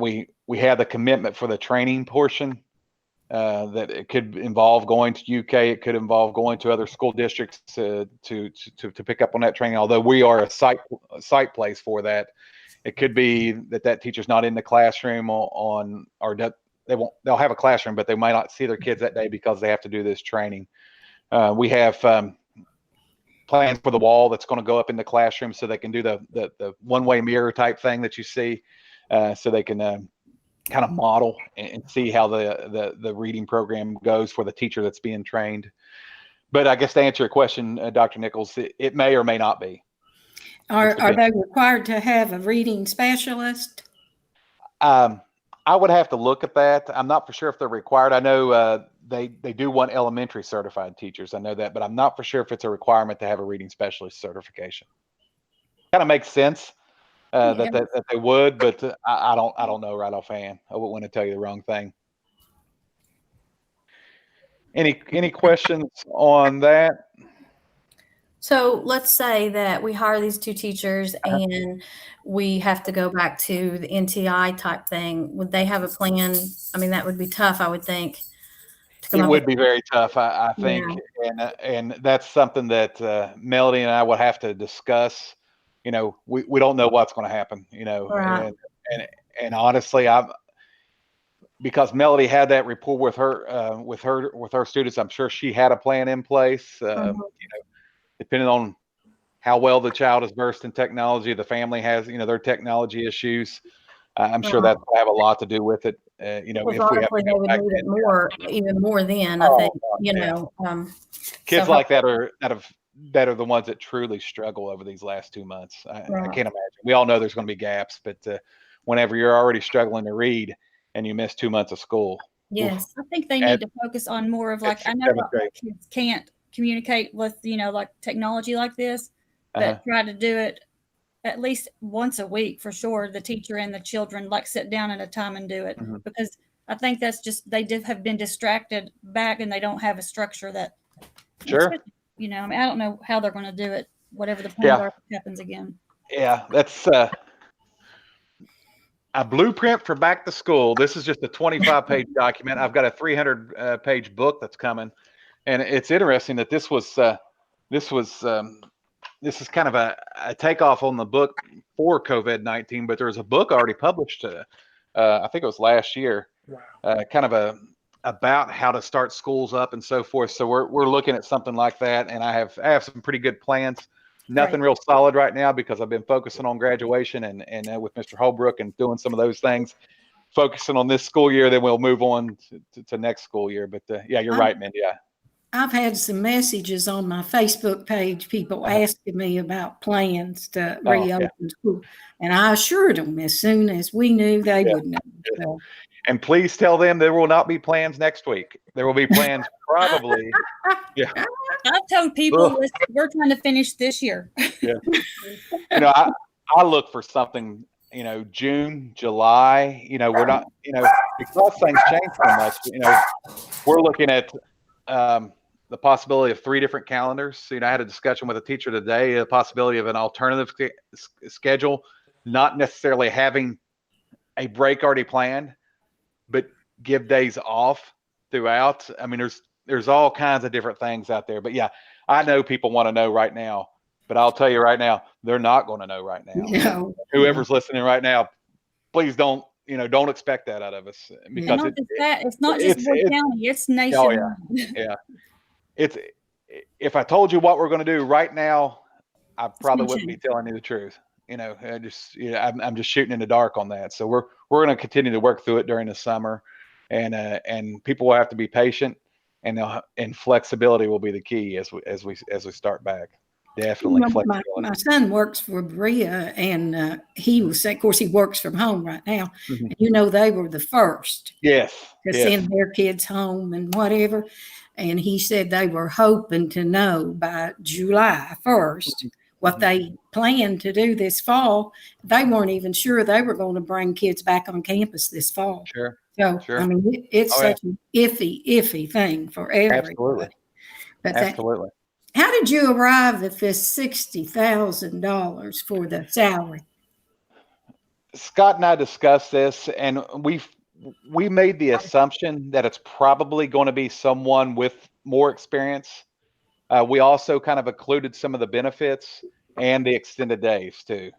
we have the commitment for the training portion. That it could involve going to UK, it could involve going to other school districts to pick up on that training. Although we are a site place for that, it could be that teacher's not in the classroom they'll have a classroom, but they might not see their kids that day because they have to do this training. We have plans for the wall that's going to go up in the classroom so they can do the one-way mirror type thing that you see, so they can kind of model and see how the reading program goes for the teacher that's being trained. But I guess to answer your question, Dr. Nichols, it may or may not be. Are they required to have a reading specialist? I would have to look at that. I'm not for sure if they're required. I know they do want elementary certified teachers. I know that, but I'm not for sure if it's a requirement to have a reading specialist certification. Kind of makes sense. That they would, but I don't know right offhand. I wouldn't want to tell you the wrong thing. Any questions on that? So let's say that we hire these 2 teachers and we have to go back to the NTI type thing. Would they have a plan? I mean, that would be tough, I would think. It would be very tough, I think, and that's something that Melody and I would have to discuss. We don't know what's going to happen, Right. and honestly, because Melody had that rapport with her students, I'm sure she had a plan in place. Depending on how well the child is versed in technology, the family has, their technology issues. I'm sure that will have a lot to do with it. If we have to they would need it even more then, I think, kids like that are the ones that truly struggle over these last 2 months. I can't imagine. We all know there's going to be gaps, but whenever you're already struggling to read and you miss 2 months of school. Yes. I think they need to focus on more of I know kids can't communicate with, like technology like this, but try to do it at least once a week for sure. The teacher and the children sit down at a time and do it, because I think that's just, have been distracted back and they don't have a structure that, sure. I don't know how they're going to do it, whatever the plan happens again. Yeah, that's a blueprint for back to school. This is just a 25-page document. I've got a 300-page book that's coming, and it's interesting that this is kind of a takeoff on the book for COVID-19, but there was a book already published. I think it was last year. Wow. Kind of about how to start schools up and so forth. So we're looking at something like that, and I have some pretty good plans. Nothing real solid right now because I've been focusing on graduation and with Mr. Holbrook and doing some of those things, focusing on this school year. Then we'll move on to next school year. But yeah, you're right, Mindy. Yeah. I've had some messages on my Facebook page, people asking me about plans to reopen school. And I assured them as soon as we knew they would know. So. And please tell them there will not be plans next week. There will be plans probably. Yeah. I've told people we're trying to finish this year. Yeah. I look for something, June, July, we're not, because things change so much, we're looking at the possibility of 3 different calendars. I had a discussion with a teacher today, the possibility of an alternative schedule, not necessarily having a break already planned, but give days off throughout. I mean, there's all kinds of different things out there. But yeah, I know people want to know right now, but I'll tell you right now, they're not going to know right now. No. Whoever's listening right now, please don't expect that out of us, because it's not just Wood County, it's nationwide. Yeah. If I told you what we're going to do right now, I probably wouldn't be telling you the truth. I'm just shooting in the dark on that. So we're going to continue to work through it during the summer, and people will have to be patient, and flexibility will be the key as we start back. Definitely flexibility. My son works for Berea, and he was, of course, he works from home right now. Mm-hmm. And they were the first. Yes. To send their kids home and whatever. And he said they were hoping to know by July 1st what they planned to do this fall, they weren't even sure they were going to bring kids back on campus this fall. Sure. So, Sure. I mean, it's Oh, yeah. such an iffy thing for everybody. Absolutely. But Absolutely. how did you arrive at this $60,000 for the salary? Scott and I discussed this, and we made the assumption that it's probably going to be someone with more experience. We also kind of included some of the benefits and the extended days too.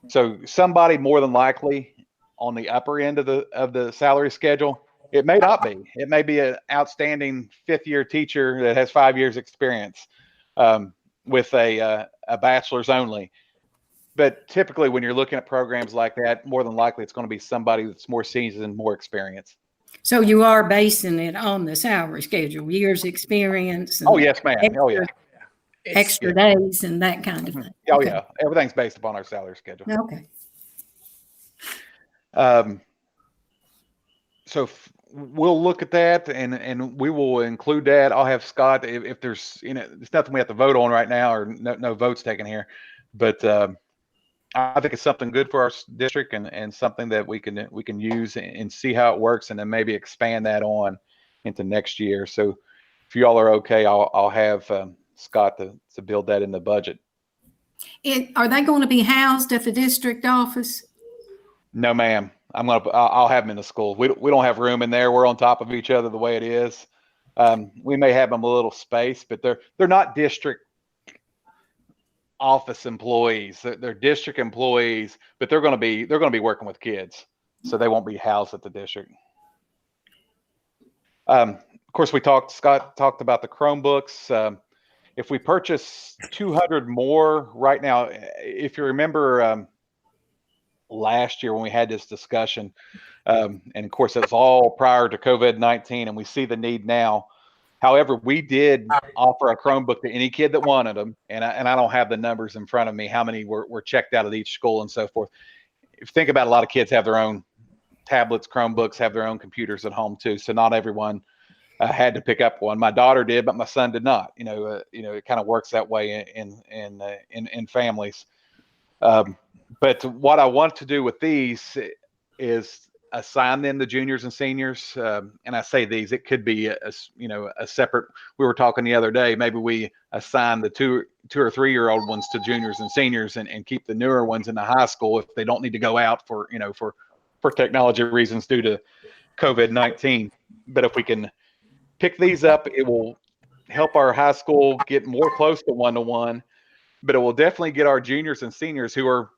So somebody more than likely on the upper end of the salary schedule. It may not be. It may be an outstanding 5th-year teacher that has 5 years experience with a bachelor's only. But typically, when you're looking at programs like that, more than likely it's going to be somebody that's more seasoned, more experienced. So you are basing it on the salary schedule, years experience. And oh yes, ma'am. Oh yeah. Extra days and that kind of thing. Oh yeah. Everything's based upon our salary schedule. Okay. So we'll look at that and we will include that. I'll have Scott if there's there's nothing we have to vote on right now or no votes taken here, but I think it's something good for our district and something that we can use and see how it works and then maybe expand that on into next year. So if you all are okay, I'll have Scott to build that in the budget. Are they going to be housed at the district office? No, ma'am. I'll have them in the school. We don't have room in there. We're on top of each other the way it is. We may have them a little space, but they're not district office employees. They're district employees, but they're going to be working with kids, so they won't be housed at the district. Of course, Scott talked about the Chromebooks. If we purchase 200 more right now, if you remember last year when we had this discussion, and of course it was all prior to COVID-19, and we see the need now. However, we did offer a Chromebook to any kid that wanted them, and I don't have the numbers in front of me, how many were checked out at each school and so forth. If you think about it, a lot of kids have their own tablets, Chromebooks, have their own computers at home too, so not everyone had to pick up one. My daughter did, but my son did not. It kind of works that way in families. But what I want to do with these is assign them to juniors and seniors. And I say these, it could be a separate. We were talking the other day. Maybe we assign the two or 3-year-old ones to juniors and seniors, and keep the newer ones in the high school if they don't need to go out for technology reasons due to COVID-19. But if we can pick these up, it will help our high school get more close to one-to-one, but it will definitely get our juniors and seniors who are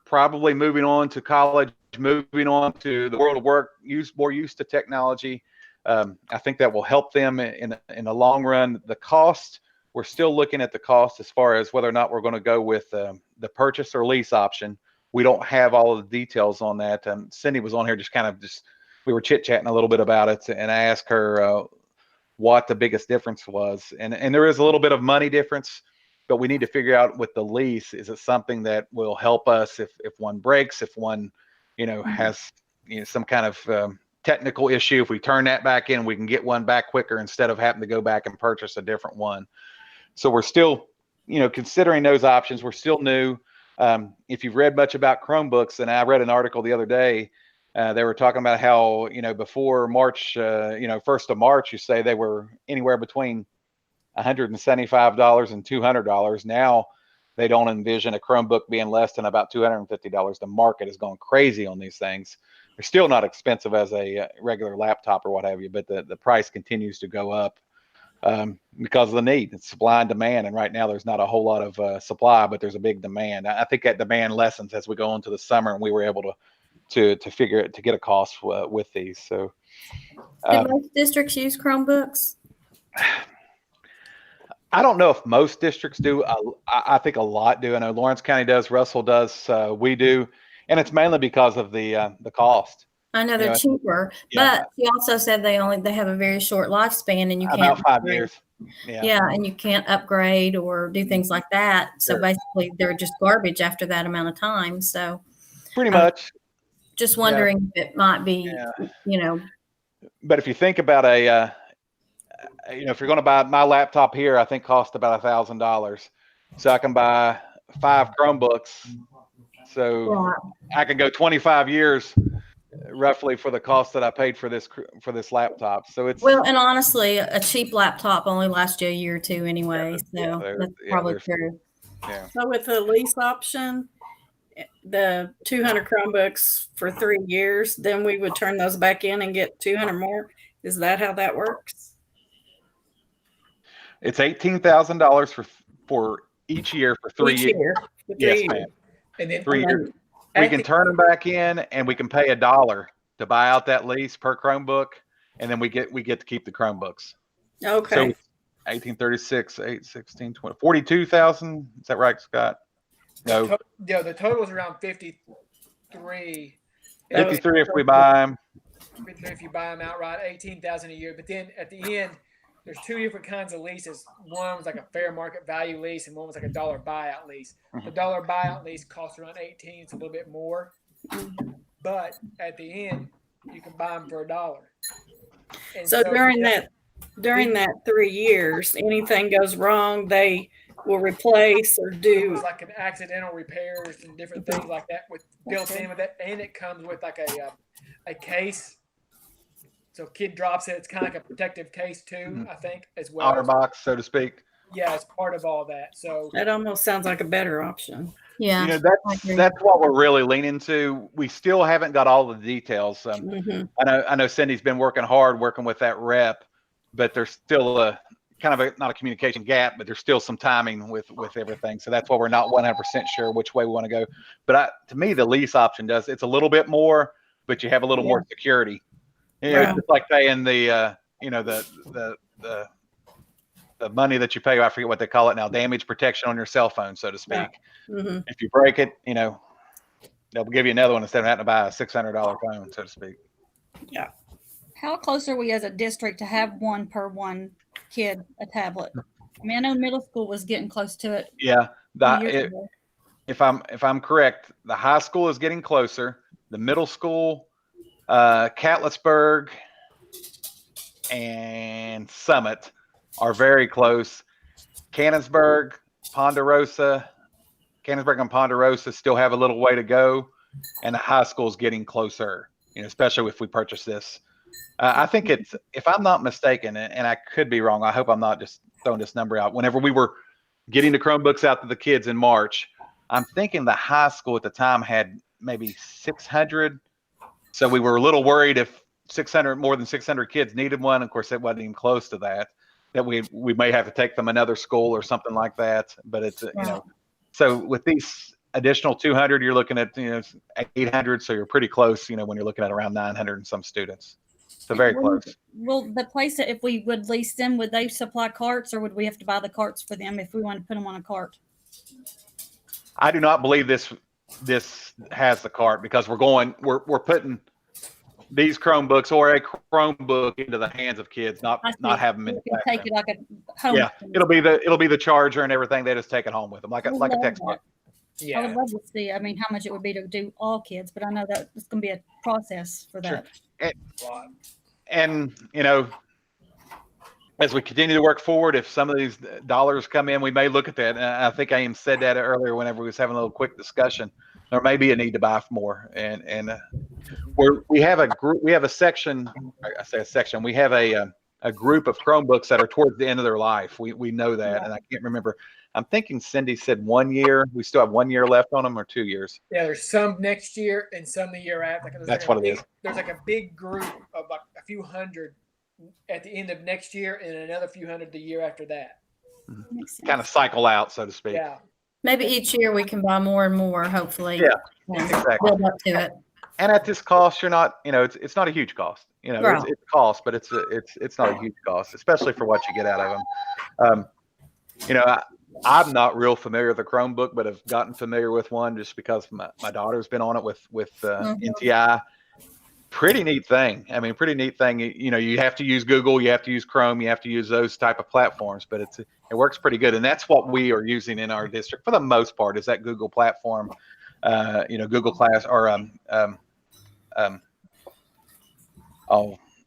probably moving on to college, moving on to the world of work, more used to technology. I think that will help them in the long run. The cost, we're still looking at the cost as far as whether or not we're going to go with the purchase or lease option. We don't have all of the details on that. Cindy was on here we were chit-chatting a little bit about it, and I asked her what the biggest difference was. And there is a little bit of money difference, but we need to figure out with the lease, is it something that will help us if one breaks, if one, has some kind of technical issue, if we turn that back in, we can get one back quicker instead of having to go back and purchase a different one. So we're still, considering those options. We're still new. If you've read much about Chromebooks, and I read an article the other day, they were talking about how, before March, 1st of March, you say they were anywhere between $175 and $200. Now they don't envision a Chromebook being less than about $250. The market is going crazy on these things. They're still not expensive as a regular laptop or what have you, but the price continues to go up because of the need. It's supply and demand, and right now there's not a whole lot of supply, but there's a big demand. I think that demand lessens as we go into the summer, and we were able to get a cost with these. So, do most districts use Chromebooks? I don't know if most districts do. I think a lot do. I know Lawrence County does, Russell does, we do, and it's mainly because of the cost. I know they're cheaper, but he also said they have a very short lifespan, and you can't about 5 years. Yeah, and you can't upgrade or do things like that. So basically, they're just garbage after that amount of time. So pretty much. Just wondering if it might be, But if you think about if you're going to buy my laptop here, I think cost about $1,000. So I can buy 5 Chromebooks. So I could go 25 years roughly for the cost that I paid for this laptop. So it's Well, and honestly, a cheap laptop only lasts you a year or two anyway. So that's probably true. Yeah. So with the lease option, the 200 Chromebooks for 3 years, then we would turn those back in and get 200 more. Is that how that works? It's $18,000 for each year for 3 Each years. year for 3 Yes, years. ma'am. And then 3 years. We can turn them back in, and we can pay $1 to buy out that lease per Chromebook, and then we get to keep the Chromebooks. Okay. So 1836, 8, 16, 20, 42,000. Is that right, Scott? No. The total is around 53. 53 if we buy them. 53 if you buy them outright, 18,000 a year. But then at the end, there's 2 different kinds of leases. One was like a fair market value lease, and one was like a dollar buyout lease. The dollar buyout lease costs around 18. It's a little bit more, but at the end, you can buy them for $1. And So during that 3 years, anything goes wrong, they will replace or do. it's like an accidental repairs and different things like that with built in with it, and it comes with like a case. So kid drops it. It's kind of like a protective case too, I think, as well. Outer box, so to speak. Yeah, it's part of all that. So That almost sounds like a better option. Yeah. You know, that's what we're really leaning to. We still haven't got all the details. I know Cindy's been working hard working with that rep, but there's still a kind of not a communication gap, but there's still some timing with everything. So that's why we're not 100% sure which way we want to go. But to me, the lease option it's a little bit more, but you have a little more security. You know, it's like paying the money that you pay. I forget what they call it now. Damage protection on your cell phone, so to speak. If you break it, they'll give you another one instead of having to buy a $600 phone, so to speak. Yeah. How close are we as a district to have one per one kid a tablet? I mean, I know middle school was getting close to it. Yeah. Years ago. If I'm correct, the high school is getting closer. The middle school, Catlettsburg and Summit are very close. Cannonsburg and Ponderosa still have a little way to go, and the high school is getting closer, especially if we purchase this. I think it's, if I'm not mistaken, and I could be wrong, I hope I'm not just throwing this number out. Whenever we were getting the Chromebooks out to the kids in March, I'm thinking the high school at the time had maybe 600. So we were a little worried if more than 600 kids needed one. Of course, it wasn't even close to that we may have to take them another school or something like that. But it's, so with these additional 200, you're looking at, 800. So you're pretty close, when you're looking at around 900 and some students. So very close. Well, the place that if we would lease them, would they supply carts, or would we have to buy the carts for them if we want to put them on a cart? I do not believe this has the cart, because we're putting these Chromebooks or a Chromebook into the hands of kids, not have them in the take it like a home. Yeah, it'll be the charger and everything. They just take it home with them like a textbook. yeah, I would love to see. How much it would be to do all kids, but I know that it's going to be a process for that. Sure. And as we continue to work forward, if some of these dollars come in, we may look at that. And I think I even said that earlier whenever we was having a little quick discussion. There may be a need to buy more, and we have a group. We have a section. I say a section. We have a group of Chromebooks that are towards the end of their life. We know that, and I can't remember. I'm thinking Cindy said 1 year. We still have 1 year left on them, or 2 years. Yeah, there's some next year and some the year after. That's what it is. There's like a big group of like a few hundred at the end of next year, and another few hundred the year after that. Kind of cycle out, so to speak. Yeah. Maybe each year we can buy more and more, hopefully. Yeah, and exactly. build up to it. And at this cost, you're not, it's not a huge cost. Right. It's a cost, but it's not a huge cost, especially for what you get out of them. I'm not real familiar with the Chromebook, but I've gotten familiar with one just because my daughter's been on it with NTI. Pretty neat thing. I mean, pretty neat thing. You have to use Google, you have to use Chrome, you have to use those type of platforms, but it works pretty good. And that's what we are using in our district for the most part, is that Google platform, Google Class, or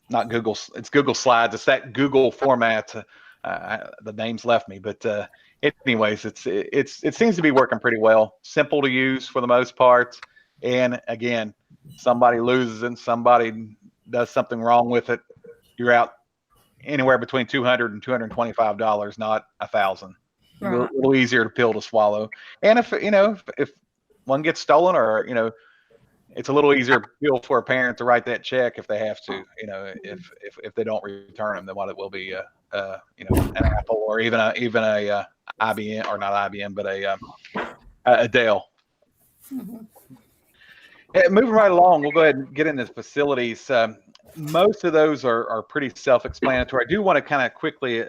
not Google, it's Google Slides. It's that Google format the name's left me, but anyways, it seems to be working pretty well. Simple to use for the most part. And again, somebody loses it, somebody does something wrong with it, you're out anywhere between $200 and $225, not $1,000. Right. A little easier to pill to swallow. And if one gets stolen, or it's a little easier pill for a parent to write that check if they have to. If they don't return them, than what it will be an Apple, or even a IBM, or not IBM, but a Dell. Mhm. Moving right along, we'll go ahead and get into facilities. Most of those are pretty self-explanatory. I do want to kind of quickly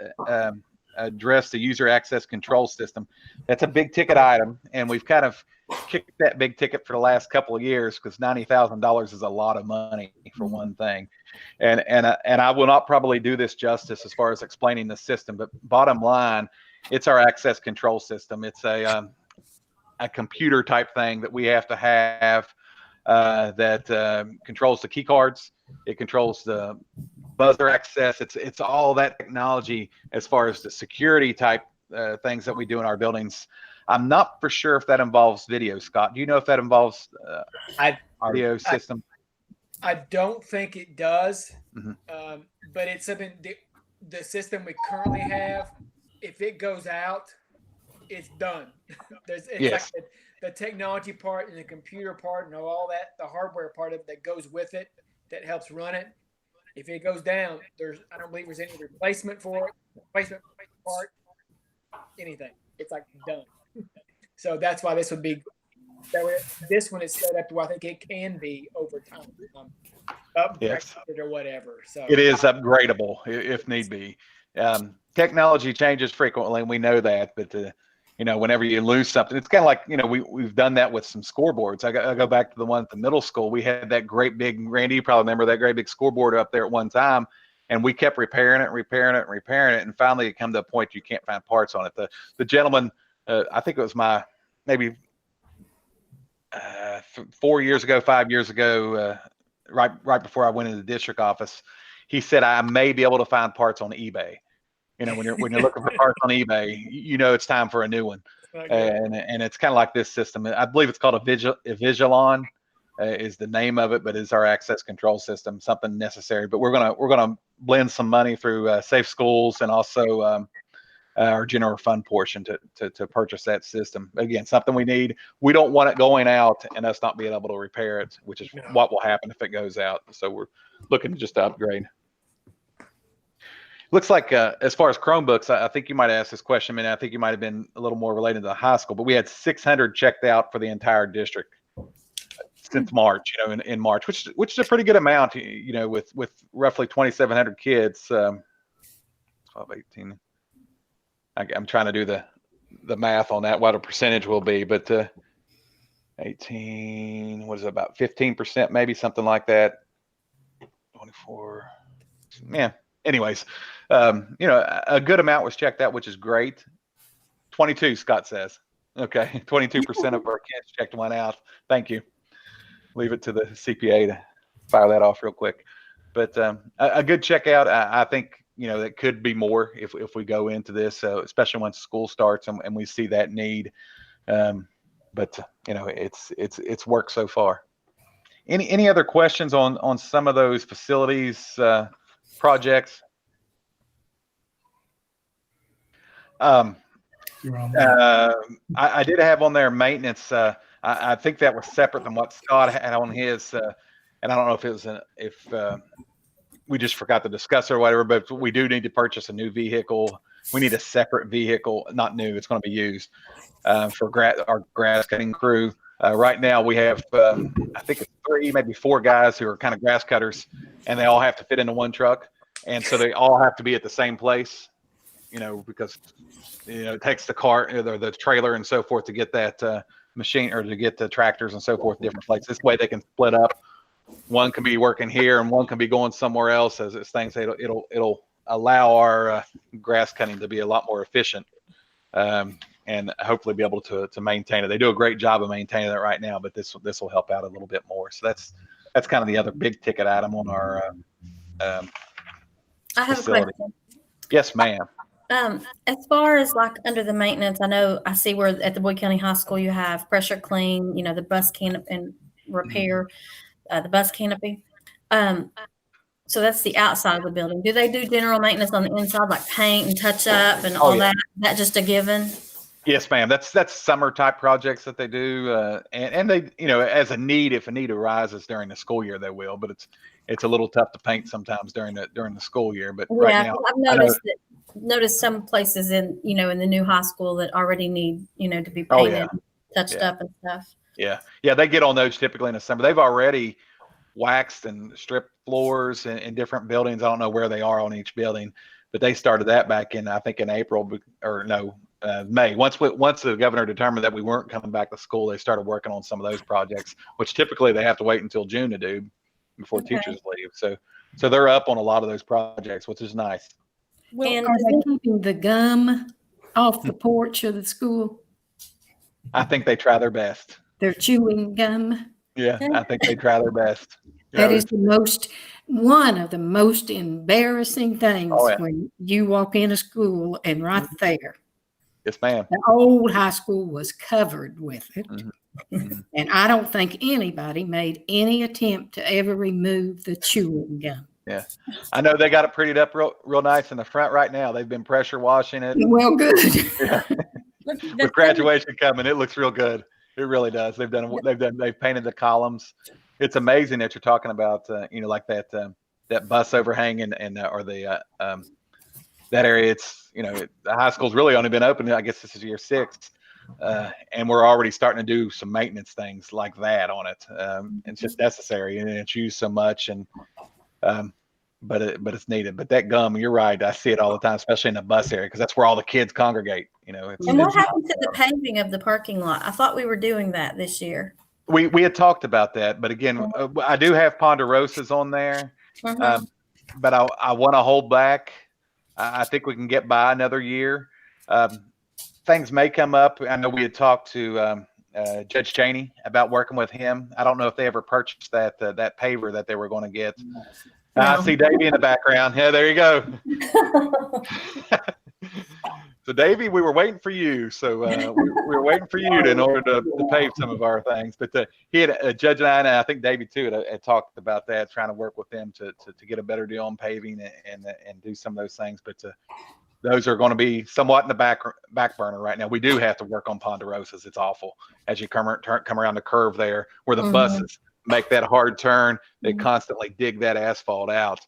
address the user access control system. That's a big ticket item, and we've kind of kicked that big ticket for the last couple of years, because $90,000 is a lot of money for one thing. And I will not probably do this justice as far as explaining the system, but bottom line, it's our access control system. It's a computer type thing that we have to have that controls the key cards. It controls the buzzer access. It's all that technology as far as the security type things that we do in our buildings. I'm not for sure if that involves video. Scott, do you know if that involves our video system? I don't think it does, Mm-hmm. but it's something. The system we currently have, if it goes out, it's done. It's Yes. like the technology part and the computer part and all that, the hardware part of it that goes with it, that helps run it. If it goes down, I don't believe there's any replacement for it, replacement part, anything. It's like done. So that's why this would be. This one is set up to where I think it can be over time, upgraded Yes. or whatever. So It is upgradable if need be. Technology changes frequently, and we know that. But whenever you lose something, it's kind of like we've done that with some scoreboards. I go back to the one at the middle school. We had that great big, Randy, you probably remember that great big scoreboard up there at one time, and we kept repairing it, and finally it come to a point you can't find parts on it. The gentleman, I think it was maybe 4 years ago, 5 years ago, right before I went into the district office, he said, I may be able to find parts on eBay. When you're looking for parts on eBay, it's time for a new one. And it's kind of like this system. I believe it's called a Vigilon is the name of it, but it's our access control system, something necessary. But we're gonna blend some money through Safe Schools and also our general fund portion to purchase that system. Again, something we need. We don't want it going out and us not being able to repair it, which is what will happen if it goes out. So we're looking just to upgrade. Looks like as far as Chromebooks, I think you might have asked this question, and I think you might have been a little more related to the high school, but we had 600 checked out for the entire district since March, in March, which is a pretty good amount, with roughly 2,700 kids. 12, 18. I'm trying to do the math on that, what a percentage will be, but 18, what is it, about 15%, maybe something like that. 24, yeah. Anyways, a good amount was checked out, which is great. 22, Scott says. Okay, 22% of our kids checked one out. Thank you. Leave it to the CPA to fire that off real quick. But a good checkout, I think, that could be more if we go into this, especially once school starts and we see that need. But it's worked so far. Any other questions on some of those facilities projects? I did have on there maintenance. I think that was separate than what Scott had on his, and I don't know if it was if we just forgot to discuss it or whatever. But we do need to purchase a new vehicle. We need a separate vehicle, not new. It's going to be used for our grass cutting crew. Right now we have, I think it's 3, maybe 4 guys who are kind of grass cutters, and they all have to fit into one truck, and so they all have to be at the same place. Because it takes the cart or the trailer and so forth to get that machine, or to get the tractors and so forth different places. This way they can split up. One can be working here and one can be going somewhere else. As things, it'll allow our grass cutting to be a lot more efficient, and hopefully be able to maintain it. They do a great job of maintaining it right now, but this will help out a little bit more. So that's kind of the other big ticket item on our I have facility. a question. Yes, ma'am. As far as like under the maintenance, I know I see where at the Boyd County High School you have pressure clean, the bus canopy and repair, the bus canopy. So that's the outside of the building. Do they do general maintenance on the inside, like paint and touch up and all that? Is that just a given? Yes, ma'am. That's summer type projects that they do, and they, as a need, if a need arises during the school year, they will. But it's a little tough to paint sometimes during the school year. But right now, I've noticed some places in in the new high school that already need to be painted, touched up and stuff. Yeah, they get on those typically in the summer. They've already waxed and stripped floors in different buildings. I don't know where they are on each building, but they started that back in, I think, in April or no. May. Once the governor determined that we weren't coming back to school, they started working on some of those projects, which typically they have to wait until June to do before teachers leave. So they're up on a lot of those projects, which is nice. Well, and are they keeping the gum off the porch of the school? I think they try their best. They're chewing gum. Yeah, I think they try their best. That is one of the most embarrassing things when you walk into school and right there. Yes, ma'am. The old high school was covered with it. Mm-hmm. And I don't think anybody made any attempt to ever remove the chewing gum. Yeah. I know they got it prettied up real nice in the front right now. They've been pressure washing it. Well, good. Yeah. With graduation coming, it looks real good. It really does. They've painted the columns. It's amazing that you're talking about, like that bus overhang or the that area. It's, the high school's really only been open, I guess this is year 6. And we're already starting to do some maintenance things like that on it. It's just necessary, and it's used so much, and but it's needed. But that gum, you're right. I see it all the time, especially in the bus area, because that's where all the kids congregate. And what happened to the paving of the parking lot? I thought we were doing that this year. We had talked about that, but again, I do have ponderosas on there, but I want to hold back. I think we can get by another year. Things may come up. I know we had talked to Judge Cheney about working with him. I don't know if they ever purchased that paver that they were going to get. I see Davey in the background. Yeah, there you go. So Davey, we were waiting for you. So we were waiting for you in order to pave some of our things. But he had Judge and I think Davey too had talked about that, trying to work with them to get a better deal on paving and do some of those things. But those are going to be somewhat in the back burner right now. We do have to work on ponderosas. It's awful as you come around the curve there where the buses make that hard turn. They constantly dig that asphalt out.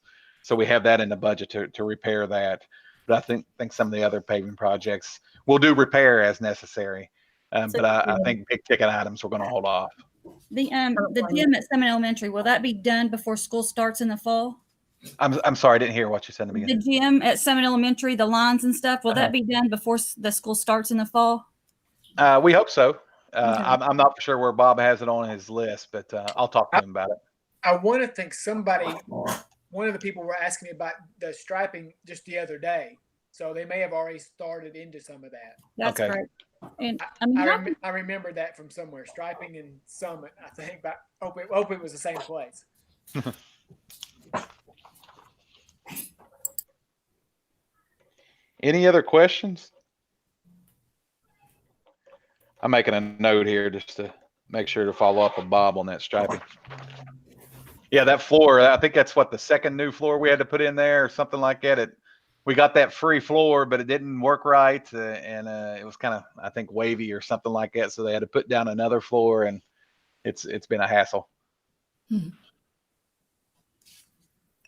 So we have that in the budget to repair that. But I think some of the other paving projects will do repair as necessary. But I think big ticket items we're going to hold off. The gym at Summit Elementary, will that be done before school starts in the fall? I'm sorry, I didn't hear what you said in the beginning. The gym at Summit Elementary, the lines and stuff, will that be done before the school starts in the fall? We hope so. I'm not sure where Bob has it on his list, but I'll talk to him about it. I want to think one of the people were asking me about the striping just the other day. So they may have already started into some of that. That's correct. And I remember that from somewhere. Striping and Summit, I think, but hope it was the same place. Any other questions? I'm making a note here just to make sure to follow up with Bob on that striping. Yeah, that floor, I think that's the second new floor we had to put in there or something like that. We got that free floor, but it didn't work right. And it was kind of, I think, wavy or something like that. So they had to put down another floor, and it's been a hassle.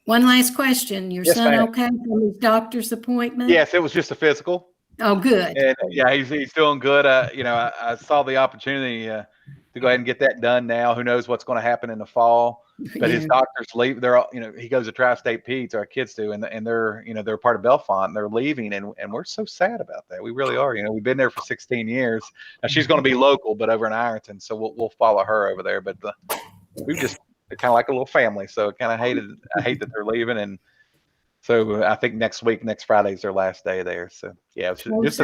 One last question. Your son okay from his doctor's appointment? Yes, it was just a physical. Oh, good. And, yeah, he's doing good. I saw the opportunity to go ahead and get that done now. Who knows what's going to happen in the fall? But his doctors leave. They're all, he goes to Tri-State Peds, our kids do, and they're part of Bellefonte, and they're leaving, and we're so sad about that. We really are. We've been there for 16 years. Now she's going to be local, but over in Ironton, so we'll follow her over there. But we just kind of like a little family, so I hate that they're leaving, and so I think next Friday is their last day there. So yeah, it's just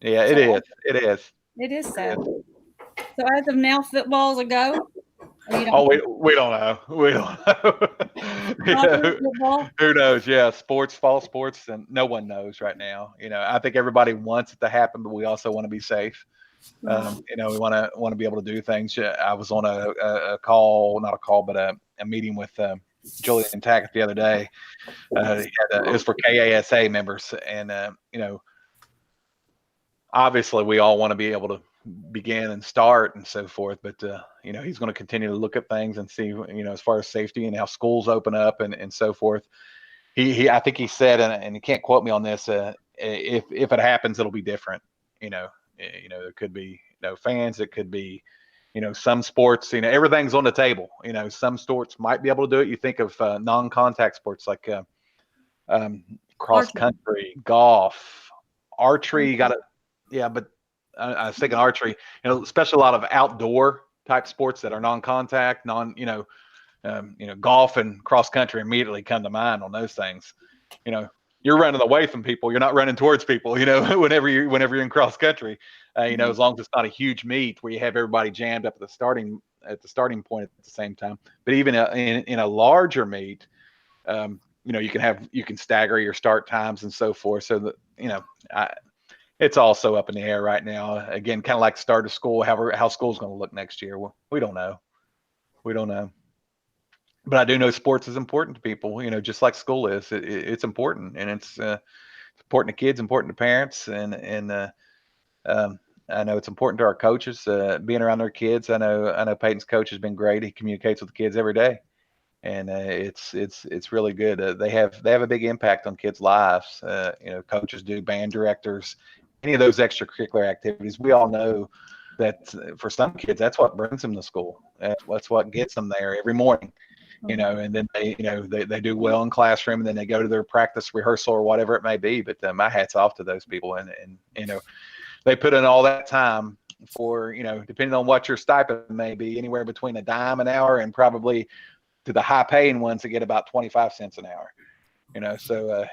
yeah, it is. It is sad. So as of now, football's a go. Or you don't Oh, we don't know. We don't know. You soccer, know, football? who knows? Yeah, sports, fall sports, and no one knows right now. I think everybody wants it to happen, but we also want to be safe. We want to be able to do things. I was on a call, not a call, but a meeting with Julian Tackett the other day. It was for KASA members, and obviously we all want to be able to begin and start and so forth, but he's going to continue to look at things and see, as far as safety and how schools open up and so forth. I think he said, and he can't quote me on this, if it happens, it'll be different. There could be no fans, it could be some sports, everything's on the table. Some sports might be able to do it. You think of non-contact sports like cross country, golf, archery. Got it. Yeah, but I was thinking archery. Especially a lot of outdoor type sports that are non-contact, golf and cross country immediately come to mind on those things. You're running away from people. You're not running towards people. Whenever you're in cross country, as long as it's not a huge meet where you have everybody jammed up at the starting point at the same time. But even in a larger meet, you can stagger your start times and so forth. So that it's also up in the air right now. Again, kind of like the start of school, how school's going to look next year. We don't know. We don't know. But I do know sports is important to people, just like school is. It's important, and it's important to kids, important to parents, and I know it's important to our coaches, being around their kids. I know Peyton's coach has been great. He communicates with the kids every day, and it's really good. They have a big impact on kids' lives. Coaches do, band directors, any of those extracurricular activities. We all know that for some kids, that's what brings them to school. That's what gets them there every morning. And then they do well in classroom, and then they go to their practice rehearsal or whatever it may be. But my hat's off to those people, and they put in all that time for, depending on what your stipend may be, anywhere between a dime an hour and probably to the high paying ones that get about 25 cents an hour. So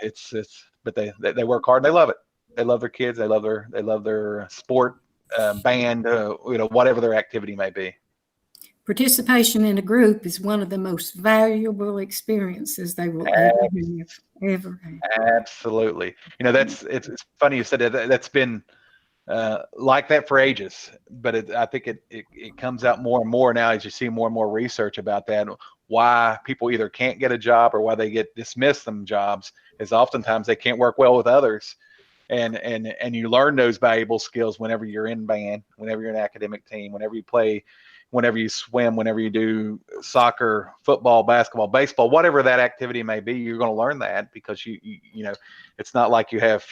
but they work hard and they love it. They love their kids. They love their sport, band, whatever their activity may be. Participation in a group is one of the most valuable experiences they will ever have. Absolutely. It's funny you said that. That's been like that for ages, but I think it comes out more and more now as you see more and more research about that. Why people either can't get a job or why they get dismissed from jobs is oftentimes they can't work well with others. And you learn those valuable skills whenever you're in band, whenever you're an academic team, whenever you play, whenever you swim, whenever you do soccer, football, basketball, baseball, whatever that activity may be, you're going to learn that because you it's not like you have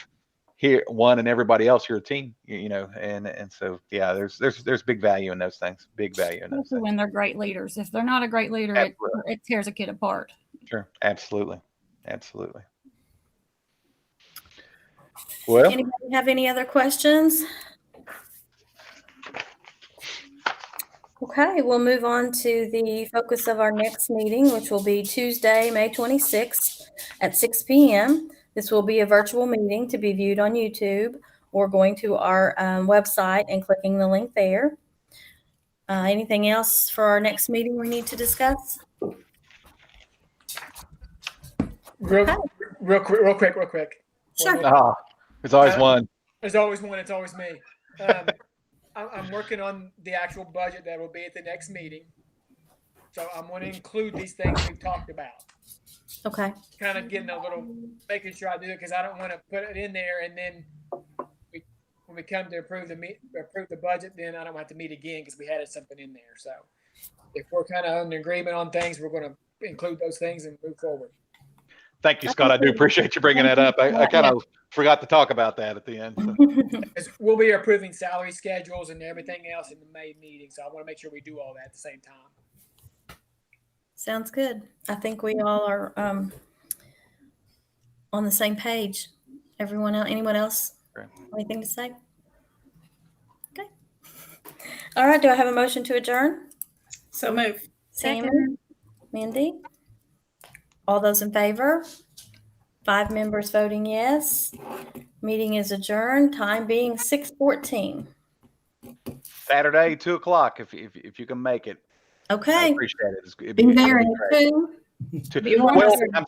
here one and everybody else, you're a team, and so yeah, there's big value in those things. Big value in those things. When they're great leaders. If they're not a great leader, it tears a kid apart. Sure, absolutely. Well, anybody have any other questions? Okay, we'll move on to the focus of our next meeting, which will be Tuesday, May 26th at 6 p.m. This will be a virtual meeting to be viewed on YouTube or going to our website and clicking the link there. Anything else for our next meeting we need to discuss? Real quick. Sure. There's always one. There's always one. It's always me. I'm working on the actual budget that will be at the next meeting. So I'm going to include these things we've talked about. Okay. Kind of making sure I do it because I don't want to put it in there and then when we come to approve the budget, then I don't have to meet again because we had something in there. So if we're kind of in agreement on things, we're going to include those things and move forward. Thank you, Scott. I do appreciate you bringing that up. I kind of forgot to talk about that at the end. So. We'll be approving salary schedules and everything else in the May meeting. So I want to make sure we do all that at the same time. Sounds good. I think we all are on the same page. Everyone else, anyone else? Great. Anything to say? Okay. All right. Do I have a motion to adjourn? So move. Sammy, Mindy? All those in favor? 5 members voting yes. Meeting is adjourned. Time being 6:14. Saturday, 2:00, if you can make it. I Okay. appreciate it. It'd Be there it'd at great. 2. To- Be more well, concerned. I'm